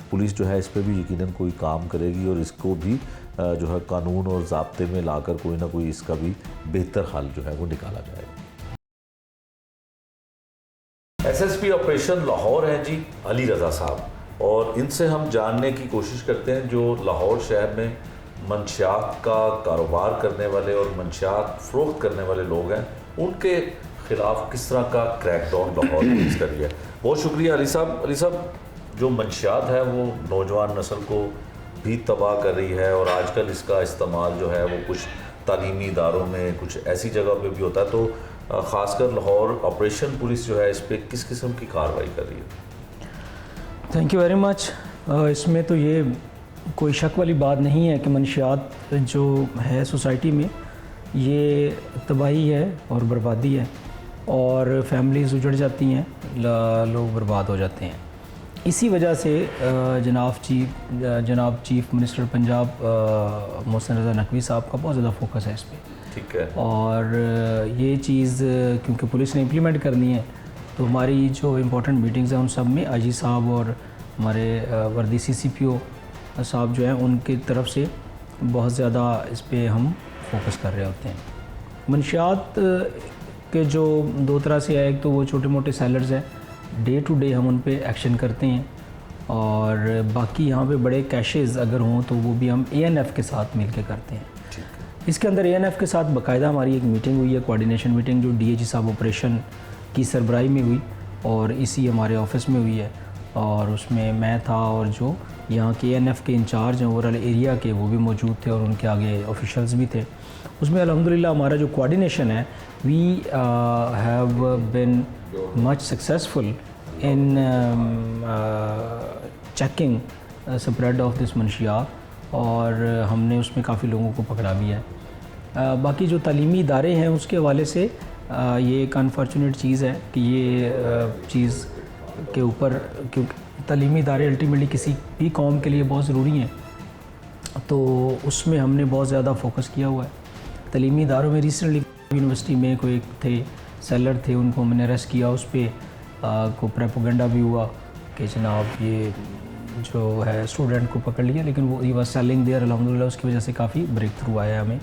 पुलिस जो है इस पे भी यकीनन कोई काम करेगी और इसको भी जो है कानून और ज़ाब्ते में लाकर कोई ना कोई इसका भी बेहतर हल जो है वो निकाला जाएगा। SSP ऑपरेशन लाहौर हैं जी अली रज़ा साहब, और इनसे हम जानने की कोशिश करते हैं जो लाहौर शहर में मंशियात का कारोबार करने वाले और मंशियात फ़रोख्त करने वाले लोग हैं, उनके ख़िलाफ़ किस तरह का क्रैकडाउन लाहौर पुलिस कर रही है। बहुत शुक्रिया अली साहब। अली साहब, जो मंशियात है वो नौजवान नस्ल को भी तबाह कर रही है और आजकल इसका इस्तेमाल जो है वो कुछ तालीमी इदारों में, कुछ ऐसी जगह पे भी होता है, तो ख़ासकर लाहौर ऑपरेशन पुलिस जो है इस पर किस किस्म की कार्रवाई कर रही है? Thank you very much. इसमें तो ये कोई शक वाली बात नहीं है कि मंशियात जो है सोसाइटी में ये तबाही है और बर्बादी है और फैमिलीज़ उजड़ जाती हैं, लोग बर्बाद हो जाते हैं। इसी वजह से जनाब चीफ मिनिस्टर पंजाब मोहसिन रज़ा नकवी साहब का बहुत ज़्यादा फोकस है इस पर। ठीक है। और ये चीज़ क्योंकि पुलिस ने इम्प्लीमेंट करनी है तो हमारी जो इम्पोर्टेंट मीटिंग्स हैं उन सब में आईजी साहब और हमारे वर्दी CCPO साहब जो हैं उनकी तरफ से बहुत ज़्यादा इस पर हम फोकस कर रहे होते हैं। मंशियात के जो दो तरह से है, एक तो वो छोटे मोटे सेलर्स हैं, डे टू डे हम उन पे एक्शन करते हैं, और बाकी यहाँ पे बड़े कैशेज़ अगर हों तो वो भी हम ANF के साथ मिल के करते हैं। इसके अंदर ANF के साथ बाकायदा हमारी एक मीटिंग हुई है, कोऑर्डिनेशन मीटिंग, जो DIG साहब ऑपरेशन की सरबराही में हुई और इसी हमारे ऑफिस में हुई है, और उसमें मैं था और जो यहाँ के ANF के इंचार्ज हैं ओवरऑल एरिया के वो भी मौजूद थे और उनके आगे ऑफिशियल्स भी थे। उसमें अल्हम्दुलिल्लाह हमारा जो कोऑर्डिनेशन है we have been much successful in checking spread of this मंशियात, और हमने उसमें काफ़ी लोगों को पकड़ा भी है। बाकी जो तालीमी इदारे हैं उसके हवाले से ये एक अनफॉर्चुनेट चीज़ है कि ये चीज़ के ऊपर, क्योंकि तालीमी इदारे अल्टीमेटली किसी भी कौम के लिए बहुत ज़रूरी हैं, तो उसमें हमने बहुत ज़्यादा फोकस किया हुआ है। तालीमी इदारों में रिसेंटली यूनिवर्सिटी में कोई एक थे सेलर थे, उनको हमने अरेस्ट किया, उस पर को प्रोपेगेंडा भी हुआ कि जनाब ये जो है स्टूडेंट को पकड़ लिया, लेकिन वो वाज सेलिंग देयर। अल्हम्दुलिल्लाह उसकी वजह से काफ़ी ब्रेक थ्रू आया है हमें।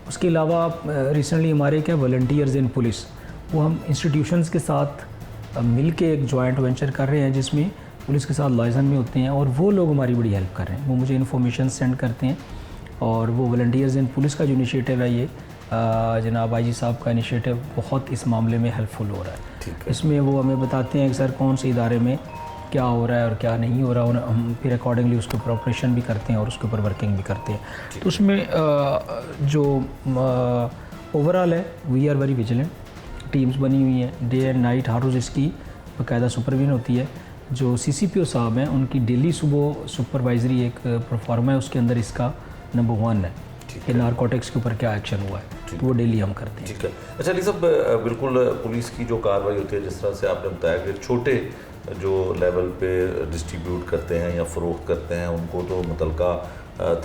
उसके अलावा रिसेंटली हमारे क्या वॉलंटियर्स इन पुलिस, वो हम इंस्टीट्यूशंस के साथ मिल के एक जॉइंट वेंचर कर रहे हैं जिसमें पुलिस के साथ लाइजन में होते हैं और वो लोग हमारी बड़ी हेल्प कर रहे हैं। वो मुझे इन्फॉर्मेशन सेंड करते हैं और वो वॉलंटियर्स इन पुलिस का जो इनिशिएटिव है ये जनाब आईजी साहब का इनिशिएटिव बहुत इस मामले में हेल्पफुल हो रहा है। इसमें वो हमें बताते हैं कि सर कौन से इदारे में क्या हो रहा है और क्या नहीं हो रहा, और हम फिर अकॉर्डिंगली उसके ऊपर ऑपरेशन भी करते हैं और उसके ऊपर वर्किंग भी करते हैं। तो उसमें जो ओवरऑल है we are very vigilant, teams बनी हुई हैं डे एंड नाइट, हर रोज़ इसकी बाकायदा सुपरविजन होती है। जो CCPO साहब हैं उनकी डेली सुबह सुपरवाइजरी एक प्रोफार्मा है, उसके अंदर इसका नंबर 1 है कि नारकोटिक्स के ऊपर क्या एक्शन हुआ है, तो वो डेली हम करते हैं। ठीक है। अच्छा अली साहब, बिल्कुल पुलिस की जो कार्रवाई होती है, जिस तरह से आपने बताया कि छोटे जो लेवल पे डिस्ट्रीब्यूट करते हैं या फ़रोख्त करते हैं उनको तो मुतलका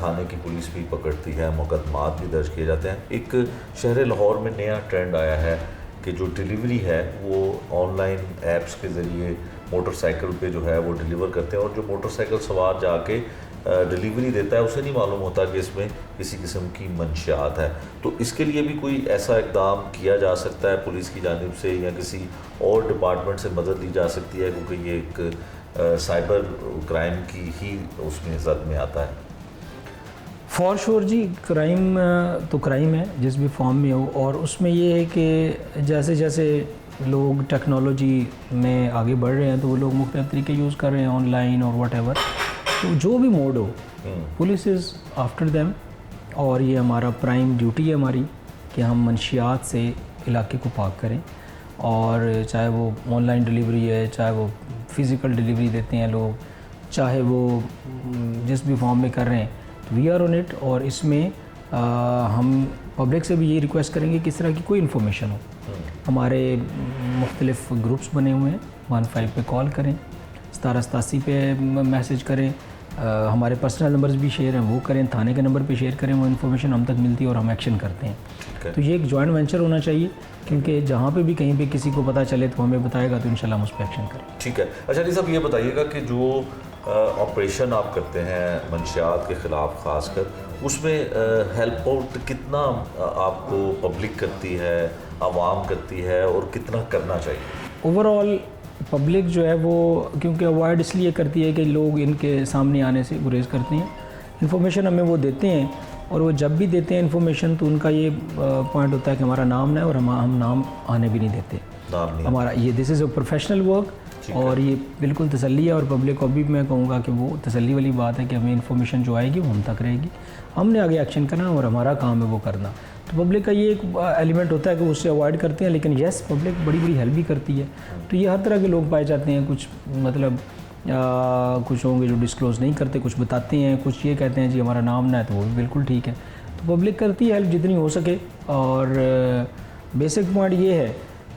थाने की पुलिस भी पकड़ती है, मुकदमात भी दर्ज किए जाते हैं। एक शहर लाहौर में नया ट्रेंड आया है कि जो डिलीवरी है वो ऑनलाइन ऐप्स के ज़रिए मोटरसाइकिल पे जो है वो डिलीवर करते हैं, और जो मोटरसाइकिल सवार जाके डिलीवरी देता है उसे नहीं मालूम होता कि इसमें किसी किस्म की मंशियात है। तो इसके लिए भी कोई ऐसा इकदाम किया जा सकता है पुलिस की जानिब से, या किसी और डिपार्टमेंट से मदद ली जा सकती है, क्योंकि ये एक साइबर क्राइम की ही उसमें जद में आता है। फॉर श्योर जी, क्राइम तो क्राइम है जिस भी फॉर्म में हो, और उसमें ये है कि जैसे जैसे लोग टेक्नोलॉजी में आगे बढ़ रहे हैं तो वो लोग मुख्तलिफ तरीके यूज़ कर रहे हैं ऑनलाइन और वट एवर, तो जो भी मोड हो पुलिस इज़ आफ्टर देम, और ये हमारा प्राइम ड्यूटी है हमारी कि हम मंशियात से इलाके को पाक करें, और चाहे वो ऑनलाइन डिलीवरी है, चाहे वो फ़िज़िकल डिलीवरी देते हैं लोग, चाहे वो जिस भी फॉर्म में कर रहे हैं, तो वी आर ऑन इट। और इसमें हम पब्लिक से भी ये रिक्वेस्ट करेंगे कि इस तरह की कोई इन्फॉर्मेशन हो, हमारे मुख्तलिफ ग्रुप्स बने हुए हैं, 15 पे कॉल करें, 1787 पे मैसेज करें, हमारे पर्सनल नंबर्स भी शेयर हैं वो करें, थाने के नंबर पे शेयर करें, वो इन्फॉर्मेशन हम तक मिलती है और हम एक्शन करते हैं। तो ये एक जॉइंट वेंचर होना चाहिए, क्योंकि जहाँ पे भी कहीं पे किसी को पता चले तो हमें बताएगा तो इंशाल्लाह हम उस पर एक्शन करें। ठीक है। अच्छा अली साहब, ये बताइएगा कि जो ऑपरेशन आप करते हैं मंशियात के ख़िलाफ़ ख़ासकर, उसमें हेल्प आउट कितना आपको पब्लिक करती है, आवाम करती है, और कितना करना चाहिए? ओवरऑल पब्लिक जो है वो क्योंकि अवॉइड इसलिए करती है कि लोग इनके सामने आने से गुरेज करते हैं, इन्फॉर्मेशन हमें वो देते हैं, और वो जब भी देते हैं इन्फॉर्मेशन तो उनका ये पॉइंट होता है कि हमारा नाम ना है, और हम नाम आने भी नहीं देते, नाम नहीं हमारा ये this is a professional work, और ये बिल्कुल तसल्ली है। और पब्लिक को भी मैं कहूँगा कि वो तसल्ली वाली बात है कि हमें इन्फॉर्मेशन जो आएगी वो हम तक रहेगी, हमने आगे एक्शन करना और हमारा काम है वो करना। तो पब्लिक का ये एक एलिमेंट होता है कि उससे अवॉइड करते हैं, लेकिन येस पब्लिक बड़ी बड़ी हेल्प भी करती है। तो ये हर तरह के लोग पाए जाते हैं, कुछ मतलब कुछ होंगे जो डिस्क्लोज़ नहीं करते, कुछ बताते हैं, कुछ ये कहते हैं जी हमारा नाम ना है, तो वो भी बिल्कुल ठीक है। तो पब्लिक करती है हेल्प जितनी हो सके, और बेसिक पॉइंट ये है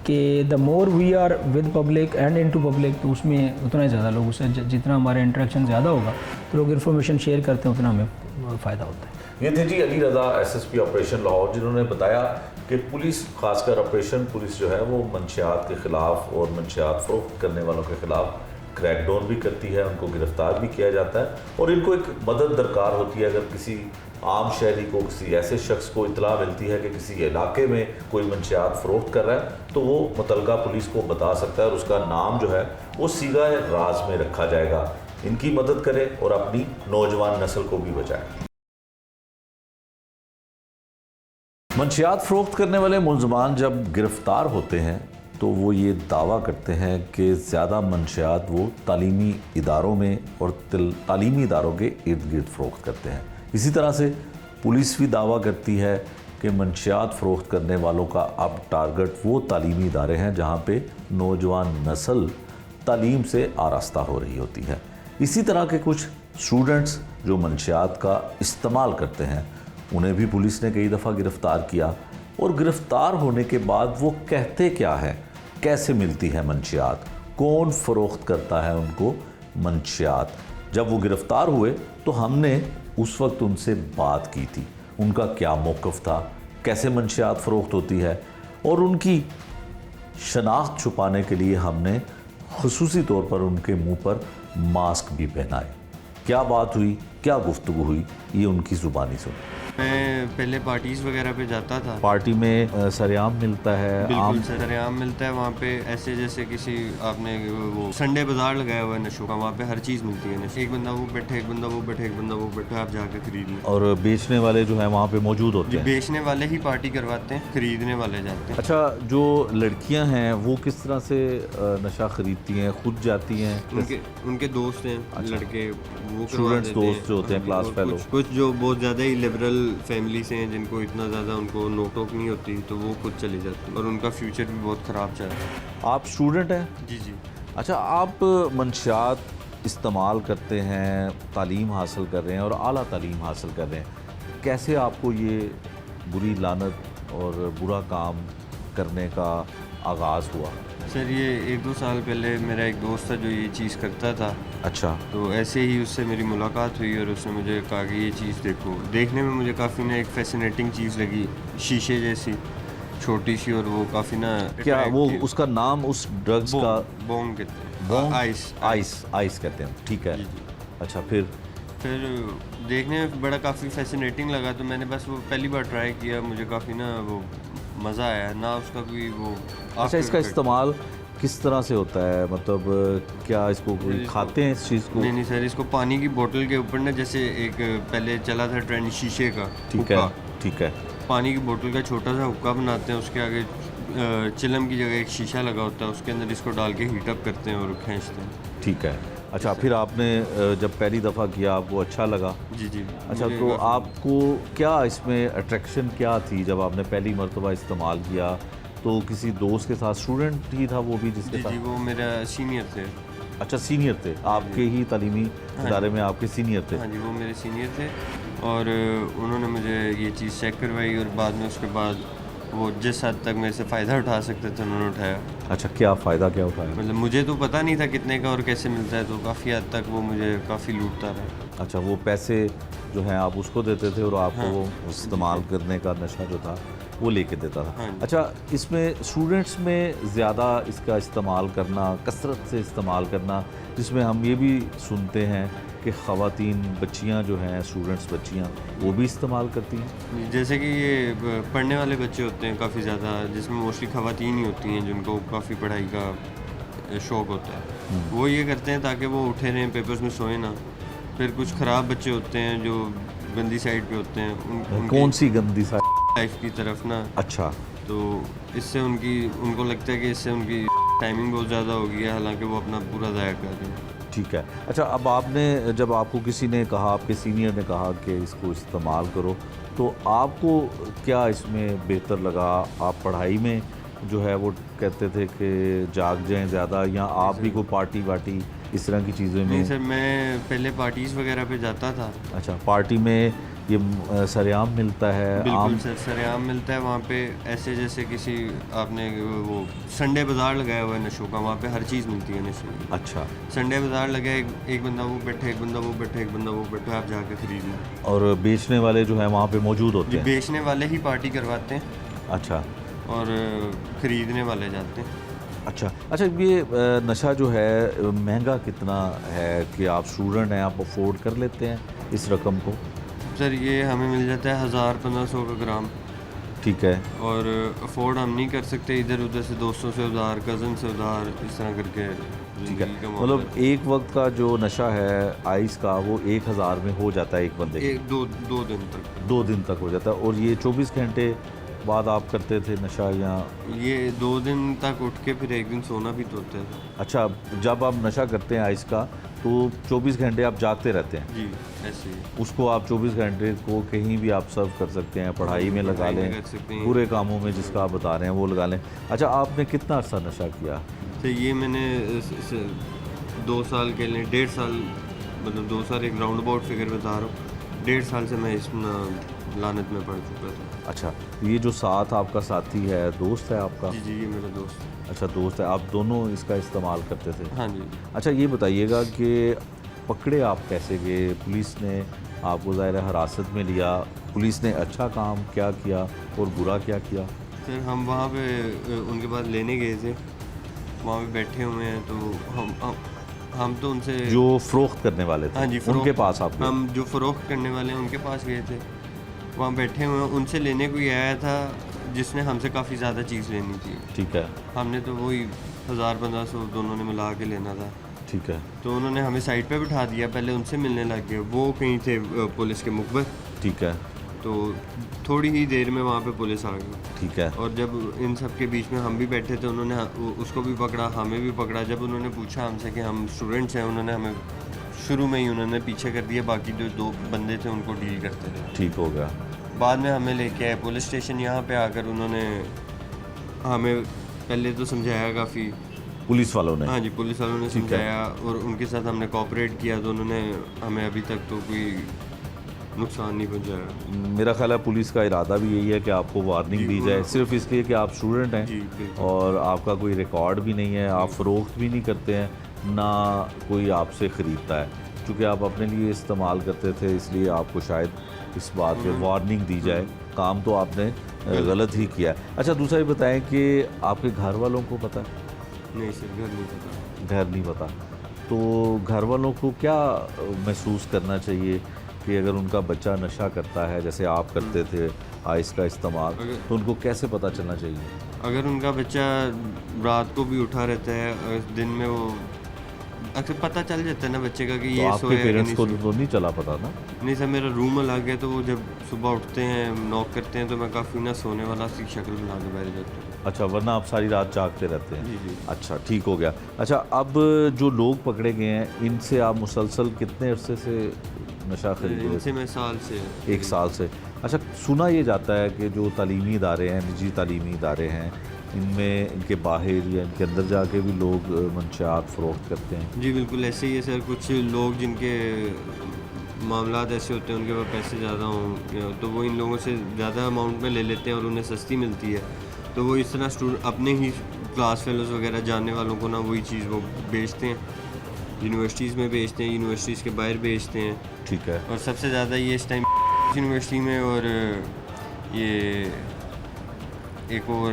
कि the more we are with public and into public, तो उसमें उतना ही ज़्यादा लोग उससे जितना हमारा इंटरेक्शन ज़्यादा होगा तो लोग इन्फॉर्मेशन शेयर करते हैं, उतना हमें फ़ायदा होता है। ये थे जी अली रज़ा SSP ऑपरेशन लाहौर, जिन्होंने बताया कि पुलिस खासकर ऑपरेशन पुलिस जो है वो मंशियात के ख़िलाफ़ और मंशियात फ़रोख्त करने वालों के ख़िलाफ़ क्रैकडाउन भी करती है, उनको गिरफ़्तार भी किया जाता है, और इनको एक मदद दरकार होती है। अगर किसी आम शहरी को, किसी ऐसे शख्स को इतला मिलती है कि किसी इलाके में कोई मंशियात फ़रोख्त कर रहा है, तो वो मुतलका पुलिस को बता सकता है, और उसका नाम जो है वो सीगा राज में रखा जाएगा। इनकी मदद करें और अपनी नौजवान नस्ल को भी बचाएं। मंशियात फ़रोख्त करने वाले मुलज़मान जब गिरफ़्तार होते हैं तो वो ये दावा करते हैं कि ज़्यादा मंशियात वो तालीमी इदारों में और तालीमी इदारों के इर्द गिर्द फ़रोख्त करते हैं। इसी तरह से पुलिस भी दावा करती है कि मंशियात फ़रोख्त करने वालों का अब टारगेट वो तालीमी इदारे हैं जहाँ पे नौजवान नस्ल तालीम से आरास्ता हो रही होती है। इसी तरह के कुछ स्टूडेंट्स जो मंशियात का इस्तेमाल करते हैं, उन्हें भी पुलिस ने कई दफ़ा गिरफ़्तार किया, और गिरफ़्तार होने के बाद वो कहते क्या है, कैसे मिलती है मंशियात, कौन फ़रोख्त करता है उनको मंशियात। जब वो गिरफ़्तार हुए तो हमने उस वक्त उनसे बात की थी, उनका क्या मौक़िफ़ था, कैसे मंशियात फ़रोख्त होती है, और उनकी शनाख्त छुपाने के लिए हमने ख़ुसूसी तौर पर उनके मुंह पर मास्क भी पहनाए। क्या बात हुई, क्या गुफ्तगू हुई, ये उनकी ज़ुबानी सुनी। मैं पहले पार्टीज वगैरह पे जाता था। पार्टी में सरेआम मिलता है, बिल्कुल सरेआम मिलता है वहाँ पे। ऐसे जैसे किसी आपने वो संडे बाजार लगाया हुआ है नशों का, वहाँ पे हर चीज़ मिलती है। एक बंदा वो बैठे, एक बंदा वो बैठे, एक बंदा वो बैठे, आप जाके खरीद लें। और बेचने वाले जो है वहाँ पे मौजूद होते जी, हैं। बेचने वाले ही पार्टी करवाते हैं, खरीदने वाले जाते हैं। अच्छा, जो लड़कियां हैं वो किस तरह से नशा खरीदती हैं? खुद जाती हैं? उनके दोस्त हैं लड़के, वो करवा स्टूडेंट्स देते दोस्त जो होते हैं, क्लास और फेलो। कुछ जो बहुत ज़्यादा ही लिबरल फैमिली से हैं, जिनको इतना ज़्यादा उनको नोटोक नहीं होती, तो वो खुद चले जाते हैं और उनका फ्यूचर भी बहुत ख़राब चल रहा है। आप स्टूडेंट हैं? जी जी। अच्छा, आप मंशियात इस्तेमाल करते हैं, तालीम हासिल कर रहे हैं और आला तालीम हासिल कर रहे हैं, कैसे आपको ये बुरी लानत और बुरा काम करने का आगाज़ हुआ? सर ये 1-2 साल पहले मेरा एक दोस्त था जो ये चीज़ करता था। अच्छा। तो ऐसे ही उससे मेरी मुलाकात हुई और उसने मुझे कहा कि ये चीज़ देखो। देखने में मुझे काफ़ी ना एक फैसिनेटिंग चीज़ लगी, शीशे जैसी छोटी सी, और वो काफ़ी ना क्या वो उसका नाम उस ड्रग्स का? बोंग कहते हैं। बोंग? आइस आइस कहते हैं, ठीक है। जी जी। अच्छा, फिर देखने में बड़ा काफ़ी फैसिनेटिंग लगा, तो मैंने बस वो पहली बार ट्राई किया। मुझे काफ़ी ना वो मज़ा आया ना, उसका कोई वो। अच्छा, इसका इस्तेमाल किस तरह से होता है? मतलब क्या इसको कोई खाते हैं इस चीज़ को? नहीं सर, इसको पानी की बोतल के ऊपर ना, जैसे एक पहले चला था ट्रेंड शीशे का, ठीक है, ठीक है। पानी की बोतल का छोटा सा हुक्का बनाते हैं, उसके आगे चिलम की जगह एक शीशा लगा होता है, उसके अंदर इसको डाल के हीटअप करते हैं और खींचते हैं। ठीक है। अच्छा, फिर आपने जब पहली दफ़ा किया आपको अच्छा लगा? जी जी। अच्छा, तो आपको क्या इसमें अट्रैक्शन क्या थी जब आपने पहली मरतबा इस्तेमाल किया? तो किसी दोस्त के साथ, स्टूडेंट ही था वो भी जिसके जी साथ? जी, वो मेरा सीनियर थे। अच्छा, सीनियर थे आपके ही तालीमी इदारे में, आपके सीनियर थे? हाँ जी, वो मेरे सीनियर थे और उन्होंने मुझे ये चीज़ चेक करवाई और बाद में उसके बाद वो जिस हद तक मेरे से फ़ायदा उठा सकते थे उन्होंने उठाया। अच्छा, क्या फ़ायदा क्या उठाया? मतलब मुझे तो पता नहीं था कितने का और कैसे मिलता है, तो काफ़ी हद तक वो मुझे काफ़ी लूटता रहा। अच्छा, वो पैसे जो हैं आप उसको देते थे और आपको हाँ। वो इस्तेमाल करने का नशा जो था वो लेके देता था। हाँ। अच्छा, इसमें स्टूडेंट्स में ज़्यादा इसका इस्तेमाल करना, कसरत से इस्तेमाल करना, जिसमें हम ये भी सुनते हैं कि ख़वातीन बच्चियां जो हैं, स्टूडेंट्स बच्चियां, वो भी इस्तेमाल करती हैं। जैसे कि ये पढ़ने वाले बच्चे होते हैं काफ़ी ज़्यादा, जिसमें मोस्टली ख़वातीन ही होती हैं जिनको काफ़ी पढ़ाई का शौक़ होता है, वो ये करते हैं ताकि वो उठे रहें, पेपर्स में सोए ना। फिर कुछ ख़राब बच्चे होते हैं जो गंदी साइड पे होते हैं, कौन सी गंदी साइड? लाइफ की तरफ ना। अच्छा। तो इससे उनको लगता है कि इससे उनकी टाइमिंग बहुत ज़्यादा हो गई है, हालांकि वो अपना पूरा ज़ाया कर रहे हैं। ठीक है। अच्छा, अब आपने, जब आपको किसी ने कहा, आपके सीनियर ने कहा कि इसको इस्तेमाल करो, तो आपको क्या इसमें बेहतर लगा? आप पढ़ाई में जो है वो कहते थे कि जाग जाएं ज़्यादा, या आप भी कोई पार्टी वार्टी इस तरह की चीज़ों में? नहीं सर, मैं पहले पार्टीज़ वगैरह पे जाता था। अच्छा, पार्टी में ये सरेआम मिलता है? बिल्कुल सर, सरेआम मिलता है वहाँ पे। ऐसे जैसे किसी आपने वो संडे बाज़ार लगाया हुआ है नशों का, वहाँ पे हर चीज़ मिलती है नशे की। अच्छा। संडे बाज़ार लगा, एक बंदा वो बैठे, एक बंदा वो बैठे, एक बंदा वो बैठे, आप जाके खरीद लें। और बेचने वाले जो हैं वहाँ पे मौजूद होते जी, हैं? बेचने वाले ही पार्टी करवाते हैं अच्छा। और ख़रीदने वाले जाते हैं। अच्छा। अच्छा, ये नशा जो है महंगा कितना है कि आप स्टूडेंट हैं, आप अफोर्ड कर लेते हैं इस रकम को? सर ये हमें मिल जाता है 1000-1500 का ग्राम। ठीक है। और अफोर्ड हम नहीं कर सकते, इधर उधर से दोस्तों से उधार, कज़न से उधार, इस तरह करके। ठीक है, मतलब एक वक्त का जो नशा है आइस का, वो 1000 में हो जाता है एक बंदे के? दो दिन तक। 2 दिन तक हो जाता है। और ये 24 घंटे बाद आप करते थे नशा, या? ये 2 दिन तक उठ के फिर एक दिन सोना भी तो होता है। अच्छा, जब आप नशा करते हैं आइस का तो 24 घंटे आप जागते रहते हैं? जी, ऐसे ही। उसको आप 24 घंटे को कहीं भी आप सर्व कर सकते हैं, पढ़ाई में लगा लें, बुरे कामों में जिसका आप बता रहे हैं वो लगा लें। अच्छा, आपने कितना अर्सा नशा किया? तो ये मैंने 2 साल के लिए, 1.5 साल, मतलब 2 साल एक राउंड अबाउट फिगर बता रहा हूँ, 1.5 साल से मैं इस लानत में पड़ चुका था। अच्छा, ये जो साथ आपका साथी है, दोस्त है आपका? जी जी, ये मेरा दोस्त है। अच्छा, दोस्त है। आप दोनों इसका इस्तेमाल करते थे? हाँ जी। अच्छा, ये बताइएगा कि पकड़े आप कैसे गए? पुलिस ने आपको ज़ाहिर हिरासत में लिया, पुलिस ने अच्छा काम क्या किया और बुरा क्या किया? सर हम वहाँ पे उनके पास लेने गए थे, वहाँ पे बैठे हुए हैं, तो हम तो उनसे, जो फ़रोख्त करने वाले थे? हाँ जी, उनके पास आप गए? हम जो फ़रोख्त करने वाले हैं उनके पास गए थे, वहाँ बैठे हुए हैं, उनसे लेने कोई आया था जिसने हमसे काफ़ी ज़्यादा चीज़ लेनी थी। ठीक है, हमने तो वही 1000-1500 दोनों ने मिला के लेना था। ठीक है, तो उन्होंने हमें साइड पे बिठा दिया, पहले उनसे मिलने लग गए। वो कहीं थे पुलिस के मुखबिर, ठीक है, तो थोड़ी ही देर में वहाँ पे पुलिस आ गई। ठीक है, और जब इन सब के बीच में हम भी बैठे थे, उन्होंने उसको भी पकड़ा, हमें भी पकड़ा। जब उन्होंने पूछा हमसे कि हम स्टूडेंट्स हैं, उन्होंने हमें शुरू में ही उन्होंने पीछे कर दिया, बाकी जो 2 बंदे थे उनको डील करते थे। ठीक हो गया। बाद में हमें लेके आए पुलिस स्टेशन। यहाँ पे आकर उन्होंने हमें पहले तो समझाया काफ़ी। पुलिस वालों ने? हाँ जी, पुलिस वालों ने ठीक है। समझाया और उनके साथ हमने कोऑपरेट किया, तो उन्होंने हमें अभी तक तो कोई नुकसान नहीं पहुंचाया। मेरा ख्याल है पुलिस का इरादा भी यही है कि आपको वार्निंग दी जाए, सिर्फ इसलिए कि आप स्टूडेंट जी, हैं बिल्कुल। और आपका कोई रिकॉर्ड भी नहीं है, आप फ़रोख्त भी नहीं करते हैं, ना कोई आपसे ख़रीदता है। चूँकि आप अपने लिए इस्तेमाल करते थे, इसलिए आपको शायद इस बात पे वार्निंग दी जाए। काम तो आपने गलत ही किया है। अच्छा, दूसरा ये बताएं कि आपके घर वालों को पता है? नहीं सर, घर नहीं पता। घर नहीं पता। तो घर वालों को क्या महसूस करना चाहिए कि अगर उनका बच्चा नशा करता है, जैसे आप करते थे आइस का इस्तेमाल, तो उनको कैसे पता चलना चाहिए? अगर उनका बच्चा रात को भी उठा रहता है और दिन में वो अक्सर पता चल जाता है ना बच्चे का कि तो ये आपके सोया है कि पेरेंट्स नहीं को सोया। तो नहीं चला पता ना? नहीं सर, मेरा रूम अलग है, तो वो जब सुबह उठते हैं नॉक करते हैं तो मैं काफ़ी ना सोने वाला सी शक्ल बना के बैठ जाता हूँ। अच्छा, वरना आप सारी रात जागते रहते हैं? जी जी। अच्छा, ठीक हो गया। अच्छा, अब जो लोग पकड़े गए हैं, इनसे आप मुसलसल कितने अरसे से नशा खरीद रहे इनसे थे? मैं साल से 1 साल से। अच्छा, सुना ये जाता है कि जो तालीमी इदारे हैं, निजी तालीमी इदारे हैं, इनमें इनके बाहर या इनके अंदर जाके भी लोग मंशियात फ़रोख्त करते हैं? जी बिल्कुल ऐसे ही है सर। कुछ लोग जिनके मामलात ऐसे होते हैं, उनके पास पैसे ज़्यादा हों, तो वो इन लोगों से ज़्यादा अमाउंट में ले लेते हैं और उन्हें सस्ती मिलती है, तो वो इस तरह अपने ही क्लास फेलोज़ वगैरह जानने वालों को ना वही चीज़ वो बेचते हैं, यूनिवर्सिटीज़ में बेचते हैं, यूनिवर्सिटीज़ के बाहर बेचते हैं। ठीक है, और सबसे ज़्यादा ये इस टाइम यूनिवर्सिटी में और ये एक और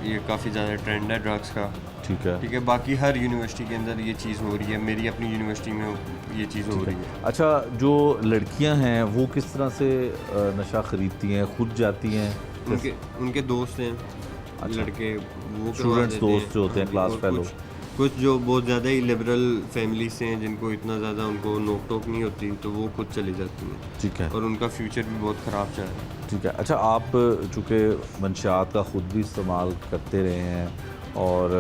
ये काफ़ी ज़्यादा ट्रेंड है ड्रग्स का। ठीक है, ठीक है, बाकी हर यूनिवर्सिटी के अंदर ये चीज़ हो रही है, मेरी अपनी यूनिवर्सिटी में ये चीज़ हो रही है। अच्छा, जो लड़कियां हैं वो किस तरह से नशा खरीदती हैं? खुद जाती हैं? उनके दोस्त हैं लड़के, वो करवा स्टूडेंट्स देते दोस्त हैं। जो होते हैं, हाँ जी, क्लास और फेलो। कुछ जो बहुत ज़्यादा ही लिबरल फैमिली से हैं, जिनको इतना ज़्यादा उनको नोक टोक नहीं होती, तो वो खुद चली जाती हैं ठीक है, और उनका फ्यूचर भी बहुत ख़राब जा रहा है। ठीक है। अच्छा, आप चूँकि मंशियात का ख़ुद भी इस्तेमाल करते रहे हैं और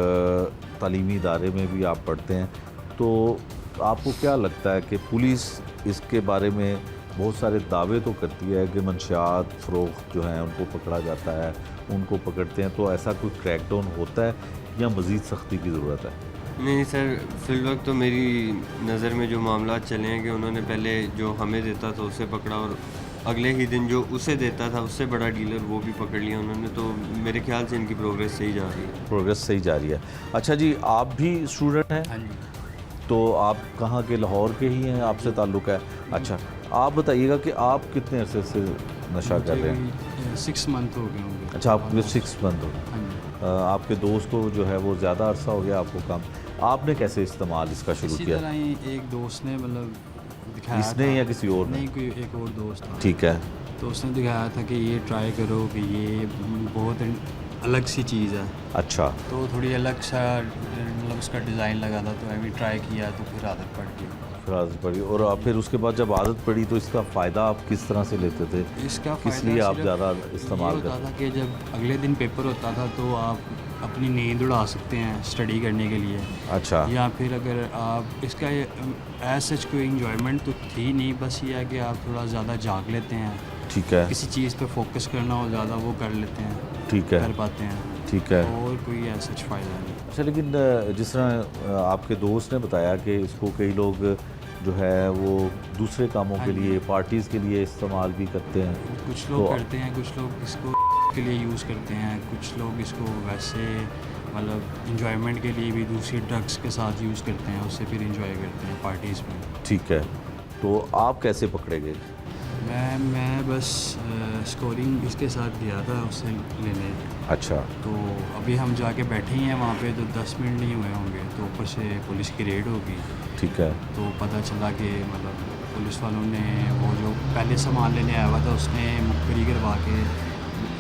तालीमी इदारे में भी आप पढ़ते हैं, तो आपको क्या लगता है कि पुलिस इसके बारे में बहुत सारे दावे तो करती है कि मंशियात फ़रोख्त जो हैं उनको पकड़ा जाता है, उनको पकड़ते हैं, तो ऐसा कोई क्रैकडाउन होता है या मज़ीद सख्ती की ज़रूरत है? नहीं सर, फ़िलवक्त तो मेरी नज़र में जो मामला चले हैं कि उन्होंने पहले जो हमें देता था उसे पकड़ा और अगले ही दिन जो उसे देता था उससे बड़ा डीलर वो भी पकड़ लिया उन्होंने, तो मेरे ख्याल से इनकी प्रोग्रेस सही जा रही है। प्रोग्रेस सही जा रही है। अच्छा जी, आप भी स्टूडेंट हैं? हाँ जी। तो आप कहाँ के? लाहौर के ही हैं, आपसे ताल्लुक़ है? अच्छा, आप बताइएगा कि आप कितने अरसे से नशा कर रहे हैं? 6 मंथ हो गए होंगे। अच्छा, आपके 6 मंथ हो गए। हाँ जी। आपके दोस्त को जो है वो ज़्यादा अरसा हो गया आपको काम। आपने कैसे इस्तेमाल इसका शुरू इसी किया? तरह ही एक दोस्त ने मतलब दिखाया इसने था। या किसी और ने? नहीं, कोई एक और दोस्त था। ठीक है, तो उसने दिखाया था कि ये ट्राई करो कि ये बहुत अलग सी चीज़ है, अच्छा, तो थोड़ी अलग सा मतलब उसका डिज़ाइन लगा था, तो मैं भी ट्राई किया तो फिर आदत पड़ गई। फिर आदत पड़ी और आप फिर उसके बाद जब आदत पड़ी तो इसका फ़ायदा आप किस तरह से लेते थे? इसका किस फ़ायदा लिए आप सिर्फ ज़्यादा ये इस्तेमाल होता करते? था कि जब अगले दिन पेपर होता था तो आप अपनी नींद उड़ा सकते हैं स्टडी करने के लिए, अच्छा, या फिर अगर आप इसका एज सच कोई इंजॉयमेंट तो थी नहीं, बस ये है कि आप थोड़ा ज़्यादा जाग लेते हैं, ठीक है, किसी चीज़ पे फोकस करना हो ज़्यादा वो कर लेते हैं, ठीक कर है, पाते हैं, ठीक है। और कोई एज सच फ़ायदा नहीं। अच्छा, लेकिन जिस तरह आपके दोस्त ने बताया कि इसको कई लोग जो है वो दूसरे कामों हाँ के जी। लिए, पार्टीज़ के लिए इस्तेमाल भी करते हैं, कुछ लोग तो करते हैं, कुछ लोग इसको के लिए यूज़ करते हैं, कुछ लोग इसको वैसे मतलब इंजॉयमेंट के लिए भी दूसरी ड्रग्स के साथ यूज़ करते हैं, उससे फिर इंजॉय करते हैं पार्टीज़ में। ठीक है। तो आप कैसे पकड़े गए? मैं बस स्कोरिंग इसके साथ गया था उससे लेने, अच्छा, तो अभी हम जाके बैठे ही हैं वहाँ पे, तो 10 मिनट नहीं हुए होंगे तो ऊपर से पुलिस की रेड होगी, ठीक है, तो पता चला कि मतलब पुलिस वालों ने वो जो पहले सामान लेने आया हुआ था उसने मुखबरी करवा के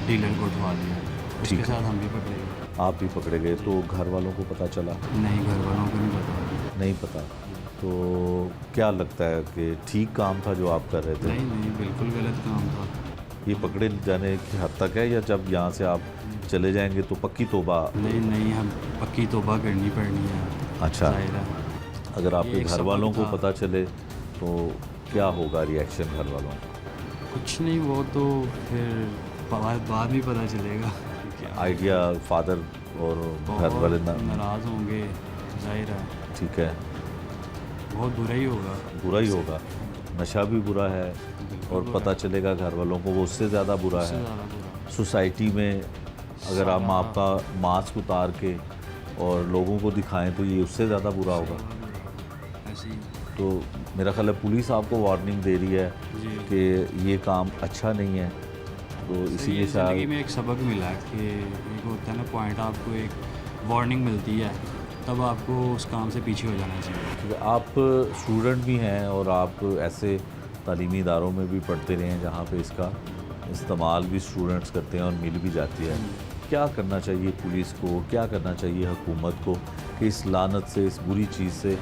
डीलर को उठवा दिया। उसके ठीक है। साथ हम भी पकड़े गए। आप भी पकड़े गए, तो घर वालों को पता चला? नहीं, घर वालों को नहीं पता। नहीं पता। तो क्या लगता है कि ठीक काम था जो आप कर रहे थे? नहीं, बिल्कुल गलत काम था। ये पकड़े जाने की हद तक है, या जब यहाँ से आप चले जाएंगे तो पक्की तौबा? नहीं, हम पक्की तौबा करनी पड़नी है। अच्छा। जाहिर है। अगर आपके ये एक घर वालों सबक को था। पता चले तो क्या होगा रिएक्शन घर वालों का? कुछ नहीं, वो तो फिर बाद में पता चलेगा। आइडिया फादर और घर वाले ना? नाराज़ होंगे, जाहिर है। ठीक है, बहुत बुरा ही होगा। बुरा ही होगा। नशा भी बुरा है और बुरा पता चलेगा घर वालों को, वो उससे ज़्यादा बुरा उससे है। ज़्यादा बुरा। सोसाइटी में अगर हम आपका मास्क उतार के और लोगों को दिखाएं तो ये उससे ज़्यादा बुरा होगा। ऐसे ही। तो मेरा ख्याल है पुलिस आपको वार्निंग दे रही है जी। कि ये काम अच्छा नहीं है, तो इसी ये के ज़िंदगी साथ में एक सबक मिला कि एक होता है ना पॉइंट, आपको एक वार्निंग मिलती है, तब आपको उस काम से पीछे हो जाना चाहिए। आप स्टूडेंट भी हैं और आप ऐसे तालीमी इदारों में भी पढ़ते रहे हैं जहाँ पे इसका इस्तेमाल भी स्टूडेंट्स करते हैं और मिल भी जाती है। क्या करना चाहिए पुलिस को, क्या करना चाहिए हुकूमत को कि इस लानत से, इस बुरी चीज़ से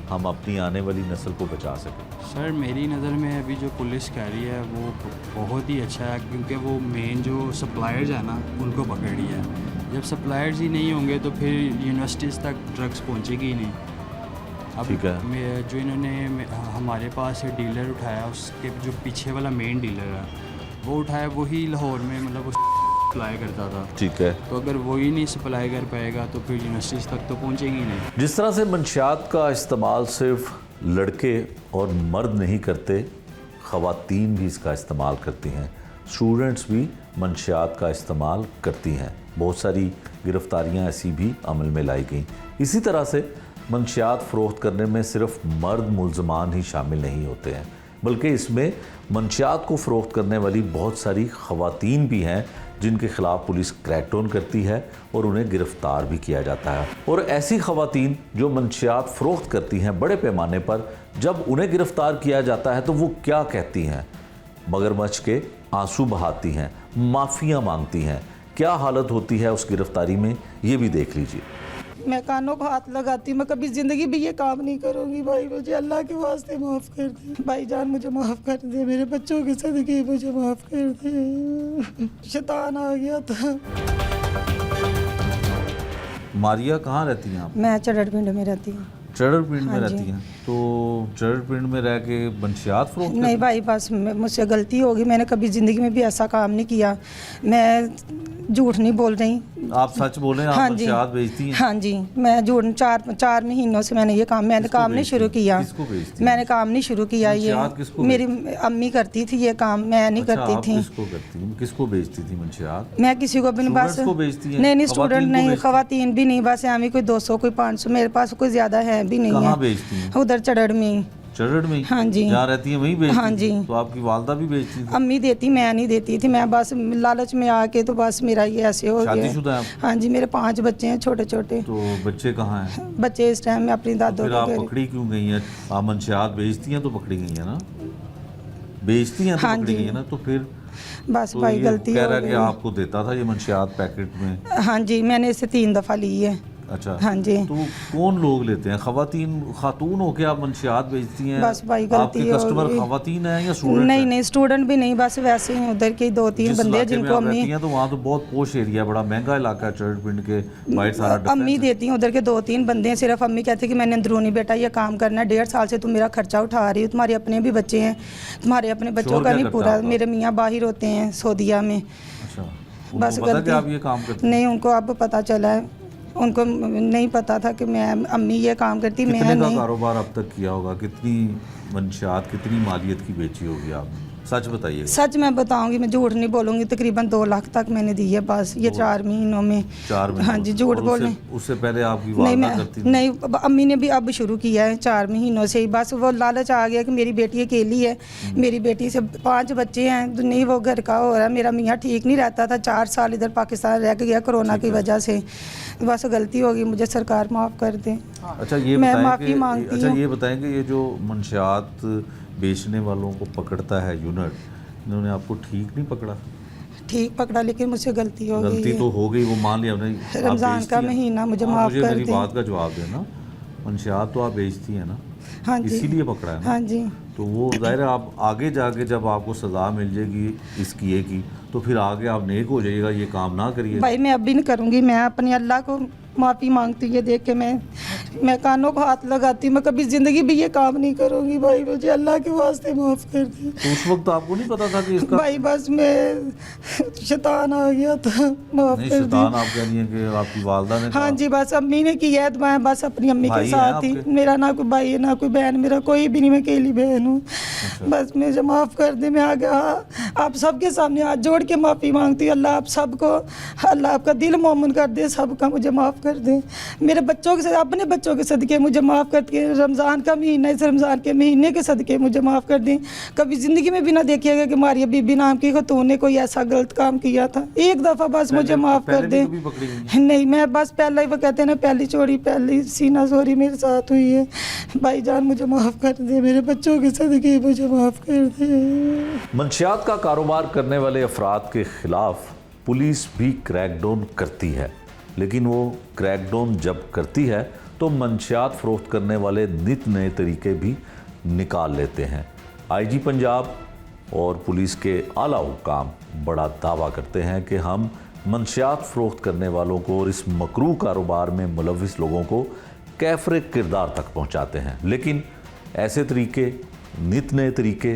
हम अपनी आने वाली नस्ल को बचा सकें? सर, मेरी नज़र में अभी जो पुलिस कह रही है वो बहुत ही अच्छा है, क्योंकि वो मेन जो सप्लायर्स है ना उनको पकड़ रही है। जब सप्लायर्स ही नहीं होंगे तो फिर यूनिवर्सिटीज़ तक ड्रग्स पहुंचेगी ही नहीं। अब ठीक है। जो इन्होंने हमारे पास से डीलर उठाया, उसके जो पीछे वाला मेन डीलर है वो उठाया, वही लाहौर में मतलब सप्लाई करता था। ठीक है। तो अगर वही नहीं सप्लाई कर पाएगा तो फिर यूनिवर्सिटीज़ तक तो पहुंचेगी ही नहीं। जिस तरह से मंशियात का इस्तेमाल सिर्फ लड़के और मर्द नहीं करते, ख़वातीन भी इसका इस्तेमाल करती हैं, स्टूडेंट्स भी मंशियात का इस्तेमाल करती हैं। बहुत सारी गिरफ्तारियां ऐसी भी अमल में लाई गई। इसी तरह से मंशियात फ़रोख्त करने में सिर्फ मर्द मुल्ज़मान ही शामिल नहीं होते हैं, बल्कि इसमें मंशियात को फ़रोख्त करने वाली बहुत सारी ख़वातीन भी हैं जिनके ख़िलाफ़ पुलिस क्रैकडाउन करती है और उन्हें गिरफ़्तार भी किया जाता है। और ऐसी ख़वातीन जो मंशियात फ़रोख्त करती हैं बड़े पैमाने पर, जब उन्हें गिरफ़्तार किया जाता है तो वो क्या कहती हैं? मगरमच्छ के आंसू बहाती हैं, माफ़ियाँ मांगती हैं। क्या हालत होती है उस गिरफ़्तारी में, ये भी देख लीजिए। मैं कानों को हाथ लगाती हूँ, मैं कभी ज़िंदगी भी ये काम नहीं करूँगी। भाई मुझे अल्लाह के वास्ते माफ़ कर दे, भाईजान मुझे माफ़ कर दे, मेरे बच्चों के सदके मुझे माफ़ कर दे। शैतान आ गया था। मारिया कहाँ रहती हैं आप? मैं चढ़ पिंड में रहती हूँ। चढ़र पिंड में हाँ जी। रहती हैं? तो चढ़र पिंड में रह के मंशियात फ़रोख्त नहीं भाई, बस मुझसे गलती होगी, मैंने कभी ज़िंदगी में भी ऐसा काम नहीं किया। मैं झूठ नहीं बोल रही। आप सच बोल रहे हैं? आप हाँ जी, मंशियात बेचती हैं? हाँ जी, मैं झूठ चार महीनों से मैंने ये काम, मैंने किसको काम नहीं बेचती शुरू हैं? किया। किसको बेचती हैं? मैंने काम नहीं शुरू किया। ये मंशियात किसको मेरी अम्मी करती थी ये काम, मैं नहीं अच्छा, करती आप थी। किसको करती हैं? किसको बेचती थी मंशियात? मैं किसी को भी नहीं, बस स्टूडेंट्स को बेचती हैं? नहीं, ख़वातीन स्टूडेंट को नहीं, बेचती हैं? ख़वातीन भी नहीं, बस हमें कोई 200 कोई 500, मेरे पास कोई ज़्यादा है भी नहीं कहाँ है। बेचती हैं? उधर चढ़ड़ में। चढ़ड़ में? हाँ जी। जहाँ रहती हैं वहीं बेचती हाँ हैं? जी। तो आपकी वालदा भी बेचती थी? अम्मी देती, मैं नहीं देती थी। मैं बस लालच में आके तो बस मेरा ये ऐसे हो गया। शादीशुदा हैं आप? हाँ जी, मेरे 5 बच्चे हैं छोटे छोटे। तो बच्चे कहाँ हैं? बच्चे इस टाइम में अपनी दादों फिर को आप घर- पकड़ी क्यों गई हैं? आप मंशियात बेचती हैं तो पकड़ी गई हैं ना? बेचती हैं तो हाँ पकड़ी जी। गई हैं ना? तो फिर बस तो भाई ये गलती कह हो रहा है कि गई। आपको देता था ये मंशियात पैकेट में? हाँ जी, मैंने इसे 3 दफ़ा ली है। अच्छा। हाँ जी। तो कौन लोग लेते हैं? खातून हो के आप मंशियात बेचती हैं? बस भाई गलती आपके हो कस्टमर गई। खवातीन हैं या स्टूडेंट नहीं हैं? नहीं, स्टूडेंट भी नहीं, बस वैसे ही उधर के 2-3 जिस बंदे हैं इलाके में जिनको आप रहती अम्मी हैं तो वहाँ तो बहुत पोश एरिया है, बड़ा महंगा इलाका है चढ़ पिंड के बाहर सारा अम्मी डिफरेंस है। देती हैं। उधर के 2-3 बंदे हैं, सिर्फ अम्मी कहती है कि मैंने अंदरूनी बेटा ये काम करना है, 1.5 साल से तुम मेरा खर्चा उठा रही हो, तुम्हारे अपने भी बच्चे हैं, तुम्हारे अपने बच्चों शोर का क्या नहीं करता पूरा। है आपका? मेरे मियाँ बाहर होते हैं सऊदीया में। अच्छा, उनको बस पता कि गलती आप ये काम करती हैं? नहीं, उनको अब पता चला है। उनको नहीं पता था कि मैं अम्मी ये काम करती, मैं कितने का नहीं। कारोबार अब तक किया होगा? कितनी मंशियात, कितनी मालियत की बेची होगी आपने? सच बताइए। सच मैं बताऊंगी, मैं झूठ नहीं बोलूंगी। तकरीबन 2 लाख तक मैंने दी है बस ये 4 महीनों में। 4 महीने? हाँ जी, झूठ और बोले उससे पहले आपकी नहीं। वालदा मैं करती थी? नहीं, अम्मी ने भी अब शुरू किया है 4 महीनों से ही। बस वो लालच आ गया कि मेरी बेटी अकेली है, मेरी बेटी से 5 बच्चे हैं, तो नहीं वो घर का हो रहा है। मेरा मियाँ ठीक नहीं रहता था, 4 साल इधर पाकिस्तान रह के गया कोरोना की वजह से। बस गलती होगी, मुझे सरकार माफ़ कर दे। अच्छा, ये मैं बताएं माफ़ी कि मांगती अच्छा हूँ। ये बताएं कि ये जो मंशियात बेचने वालों को पकड़ता है यूनिट, इन्होंने आपको ठीक नहीं पकड़ा? ठीक पकड़ा, लेकिन मुझसे गलती हो गई गलती है। तो हो गई, वो मान लिया हमने। आप रमज़ान बेचती का हैं। महीना मुझे आप माफ़ कर मेरी दें। बात का जवाब देना। मंशियात तो आप बेचती हैं ना, हाँ जी, इसीलिए पकड़ा है ना? हाँ जी। तो वो ज़ाहिर है आप आगे जाके जब आपको सज़ा मिल जाएगी इस किए की, तो फिर आगे आप नेक हो जाइएगा, ये काम ना करिए। भाई मैं अब भी नहीं करूँगी, मैं अपने अल्लाह को माफ़ी मांगती हूँ। ये देख के मैं कानों को हाथ लगाती हूँ, मैं कभी ज़िंदगी भी ये काम नहीं करूँगी। भाई मुझे अल्लाह के वास्ते माफ़ कर दी। तो उस वक्त आपको नहीं पता था कि इसका भाई बस मैं शैतान आ गया था, माफ़ नहीं, कर दी। शैतान आप कह रही हैं कि आपकी वालदा ने हाँ कहा? जी, बस अम्मी ने की है, मैं बस अपनी अम्मी भाई के हैं साथ ही। आपके? मेरा ना कोई भाई है ना कोई बहन, मेरा कोई भी नहीं, मैं अकेली बहन हूँ। अच्छा। बस मुझे माफ़ कर दे। मैं आगे आप सबके सामने हाथ जोड़ के माफ़ी मांगती हूँ। अल्लाह आप सबको, अल्लाह आपका दिल मोमन कर दे, सबका मुझे माफ़ कर दे। मेरे बच्चों के, अपने बच्चों के सदके मुझे माफ़ कर दे। रमज़ान का महीना, इस रमज़ान के महीने के सदके मुझे माफ़ कर दें। कभी ज़िंदगी में भी ना देखिएगा कि मारिया बीबी नाम की खतून ने कोई ऐसा गलत काम किया था। एक दफ़ा बस मुझे माफ़ कर पहले दें। भी कभी पकड़ी हुई? नहीं, मैं बस पहला ही, वो कहते हैं ना, पहली चोरी पहली सीना चोरी मेरे साथ हुई है। भाईजान मुझे माफ़ कर दे, मेरे बच्चों के सदके मुझे माफ़ कर दे। मंशियात का कारोबार करने वाले अफराद के खिलाफ पुलिस भी क्रैकडाउन करती है, लेकिन वो क्रैकडाउन जब करती है तो मंशियात फरोख्त करने वाले नित नए तरीके भी निकाल लेते हैं। आईजी पंजाब और पुलिस के आला हुकाम बड़ा दावा करते हैं कि हम मंशियात फरोख्त करने वालों को और इस मकरू कारोबार में मुलविस लोगों को कैफरे किरदार तक पहुंचाते हैं, लेकिन ऐसे तरीके, नित नए तरीके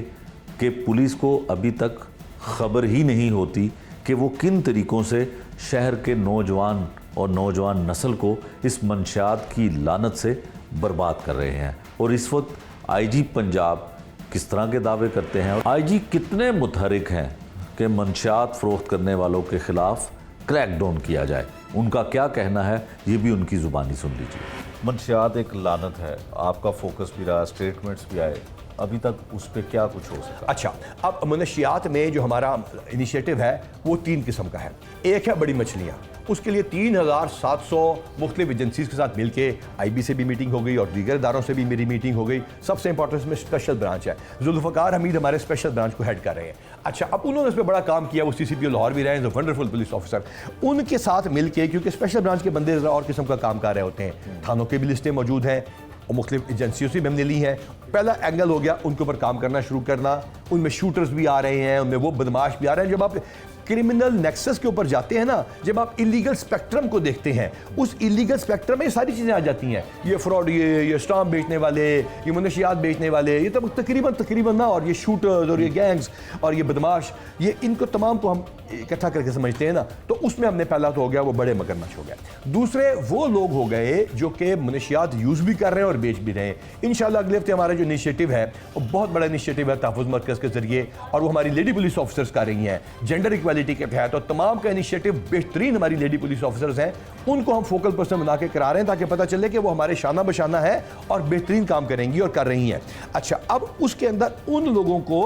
कि पुलिस को अभी तक खबर ही नहीं होती कि वो किन तरीक़ों से शहर के नौजवान और नौजवान नस्ल को इस मंशियात की लानत से बर्बाद कर रहे हैं। और इस वक्त आईजी पंजाब किस तरह के दावे करते हैं, आईजी कितने मुतहरिक हैं कि मंशियात फ़रोख्त करने वालों के ख़िलाफ़ क्रैकडाउन किया जाए, उनका क्या कहना है ये भी उनकी ज़ुबानी सुन लीजिए। मंशियात एक लानत है, आपका फोकस भी रहा, स्टेटमेंट्स भी आए, अभी तक उस पर क्या कुछ हो सका? अच्छा, अब मनशियात में जो हमारा इनिशिएटिव है वो 3 किस्म का है। एक है बड़ी मछलियाँ, उसके लिए 3700 मुख्तलिफ एजेंसीज के साथ मिलके IB से भी मीटिंग हो गई और दीगर इदारों से भी मेरी मीटिंग हो गई। सबसे इंपॉर्टेंट इसमें स्पेशल ब्रांच है, जुल्फ़कार हमीद हमारे स्पेशल ब्रांच को हेड कर रहे हैं। अच्छा, अब उन्होंने इस पर बड़ा काम किया, वो CCPO लाहौर भी रहे हैं, वंडरफुल पुलिस ऑफिसर, उनके साथ मिलके, क्योंकि स्पेशल ब्रांच के बंदे और किस्म का काम कर रहे होते हैं, थानों की भी लिस्टें मौजूद हैं और मुख्तलिफ एजेंसियों से भी हमने ली हैं। पहला एंगल हो गया उनके ऊपर काम करना शुरू करना, उनमें शूटर्स भी आ रहे हैं, उनमें वो बदमाश भी आ रहे हैं। जब आप क्रिमिनल नेक्सस के ऊपर जाते हैं ना, जब आप इलीगल स्पेक्ट्रम को देखते हैं, उस इलीगल स्पेक्ट्रम में ये सारी चीज़ें आ जाती हैं, ये फ्रॉड, ये स्टाम्प बेचने वाले, ये मनशियात बेचने वाले, ये तो तकरीबन ना, और ये शूटर्स और ये गैंग्स और ये बदमाश, ये इनको तमाम को हम इकट्ठा करके समझते हैं ना। तो उसमें हमने पहला तो हो गया वो बड़े मगरमच्छ हो गए। दूसरे वो लोग हो गए जो कि मनशियात यूज़ भी कर रहे हैं और बेच भी रहे हैं। इंशाल्लाह अगले हफ्ते हमारा जो इनिशिएटिव है वो बहुत बड़ा इनिशिएटिव है तहफ़्फ़ुज़ मरकज़ के जरिए, और वो हमारी लेडी पुलिस ऑफिसर्स कर रही हैं जेंडर इक्वालिटी के तहत, और तमाम का इनिशिएटिव बेहतरीन हमारी लेडी पुलिस ऑफिसर्स हैं, उनको हम फोकल पर्सन बना के करा रहे हैं ताकि पता चले कि वो हमारे शाना बशाना है और बेहतरीन काम करेंगी और कर रही हैं। अच्छा, अब उसके अंदर उन लोगों को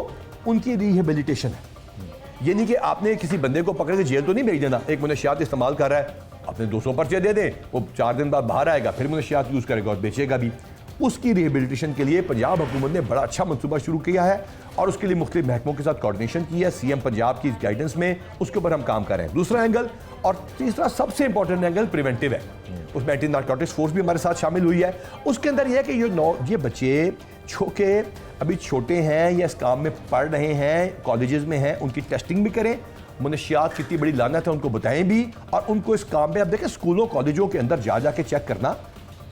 उनकी रिहेबिलिटेशन है, ये नहीं कि आपने किसी बंदे को पकड़ के जेल तो नहीं भेज देना। एक मनशियात इस्तेमाल कर रहा है, अपने 200 पर्चे दे दें, वो 4 दिन बाद बाहर आएगा, फिर मनशियात यूज़ करेगा और बेचेगा भी। उसकी रिहेबिलिटेशन के लिए पंजाब हुकूमत ने बड़ा अच्छा मनसूबा शुरू किया है और उसके लिए मुख्तलिफ महकमों के साथ कोऑर्डिनेशन की है, CM पंजाब की गाइडेंस में, उसके ऊपर हम काम कर रहे हैं। दूसरा एंगल, और तीसरा सबसे इंपॉर्टेंट एंगल प्रिवेंटिव है, उसमें एंटी नारकोटिक्स फोर्स भी हमारे साथ शामिल हुई है। उसके अंदर यह है कि ये बच्चे के अभी छोटे हैं या इस काम में पढ़ रहे हैं, कॉलेजेस में हैं, उनकी टेस्टिंग भी करें, मनशियात कितनी बड़ी लानत है उनको बताएं भी, और उनको इस काम में, अब देखें स्कूलों कॉलेजों के अंदर जा के चेक करना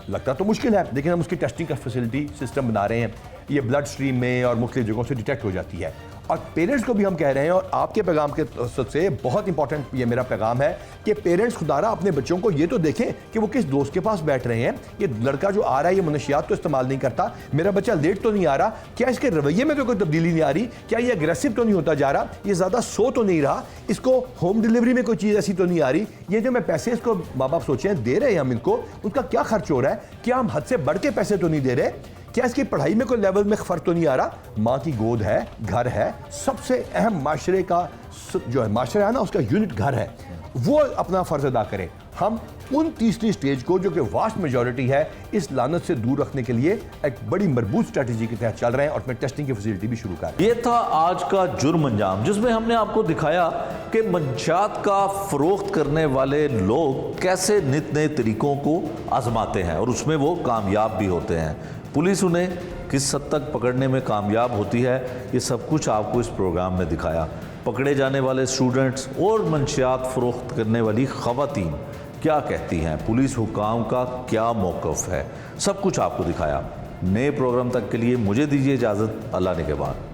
लगता तो मुश्किल है, लेकिन हम उसकी टेस्टिंग का फैसिलिटी सिस्टम बना रहे हैं, ये ब्लड स्ट्रीम में और मुख्तलिफ जगहों से डिटेक्ट हो जाती है। और पेरेंट्स को भी हम कह रहे हैं, और आपके पैगाम के से बहुत इंपॉर्टेंट ये मेरा पैगाम है कि पेरेंट्स खुदारा अपने बच्चों को ये तो देखें कि वो किस दोस्त के पास बैठ रहे हैं। ये लड़का जो आ रहा है ये मनशियात तो इस्तेमाल नहीं करता, मेरा बच्चा लेट तो नहीं आ रहा, क्या इसके रवैये में तो कोई तब्दीली नहीं आ रही, क्या ये अग्रेसिव तो नहीं होता जा रहा, ये ज़्यादा सो तो नहीं रहा, इसको होम डिलीवरी में कोई चीज़ ऐसी तो नहीं आ रही, ये जो मैं पैसे इसको माँ बाप सोचे हैं दे रहे हैं हम इनको, उसका क्या खर्च हो रहा है, क्या हम हद से बढ़ के पैसे तो नहीं दे रहे, क्या इसकी पढ़ाई में कोई लेवल में फ़र्क तो नहीं आ रहा। माँ की गोद है, घर है, सबसे अहम माशरे का जो है माशरा है ना, उसका यूनिट घर है, वो अपना फ़र्ज़ अदा करें। हम उन तीसरी स्टेज को, जो कि वास्ट मेजॉरिटी है, इस लानत से दूर रखने के लिए एक बड़ी मजबूत स्ट्रैटेजी के तहत चल रहे हैं और उसमें टेस्टिंग की फैसिलिटी भी शुरू कर। ये था आज का जुर्म अंजाम, जिसमें हमने आपको दिखाया कि मंशियात का फ़रोख्त करने वाले लोग कैसे नित नए तरीक़ों को आजमाते हैं और उसमें वो कामयाब भी होते हैं। पुलिस उन्हें किस हद तक पकड़ने में कामयाब होती है, ये सब कुछ आपको इस प्रोग्राम में दिखाया। पकड़े जाने वाले स्टूडेंट्स और मंशियात फ़रोख्त करने वाली ख़वातीन क्या कहती हैं, पुलिस हुकाम का क्या मौक़िफ़ है, सब कुछ आपको दिखाया। नए प्रोग्राम तक के लिए मुझे दीजिए इजाज़त। अल्लाह ने के बाद।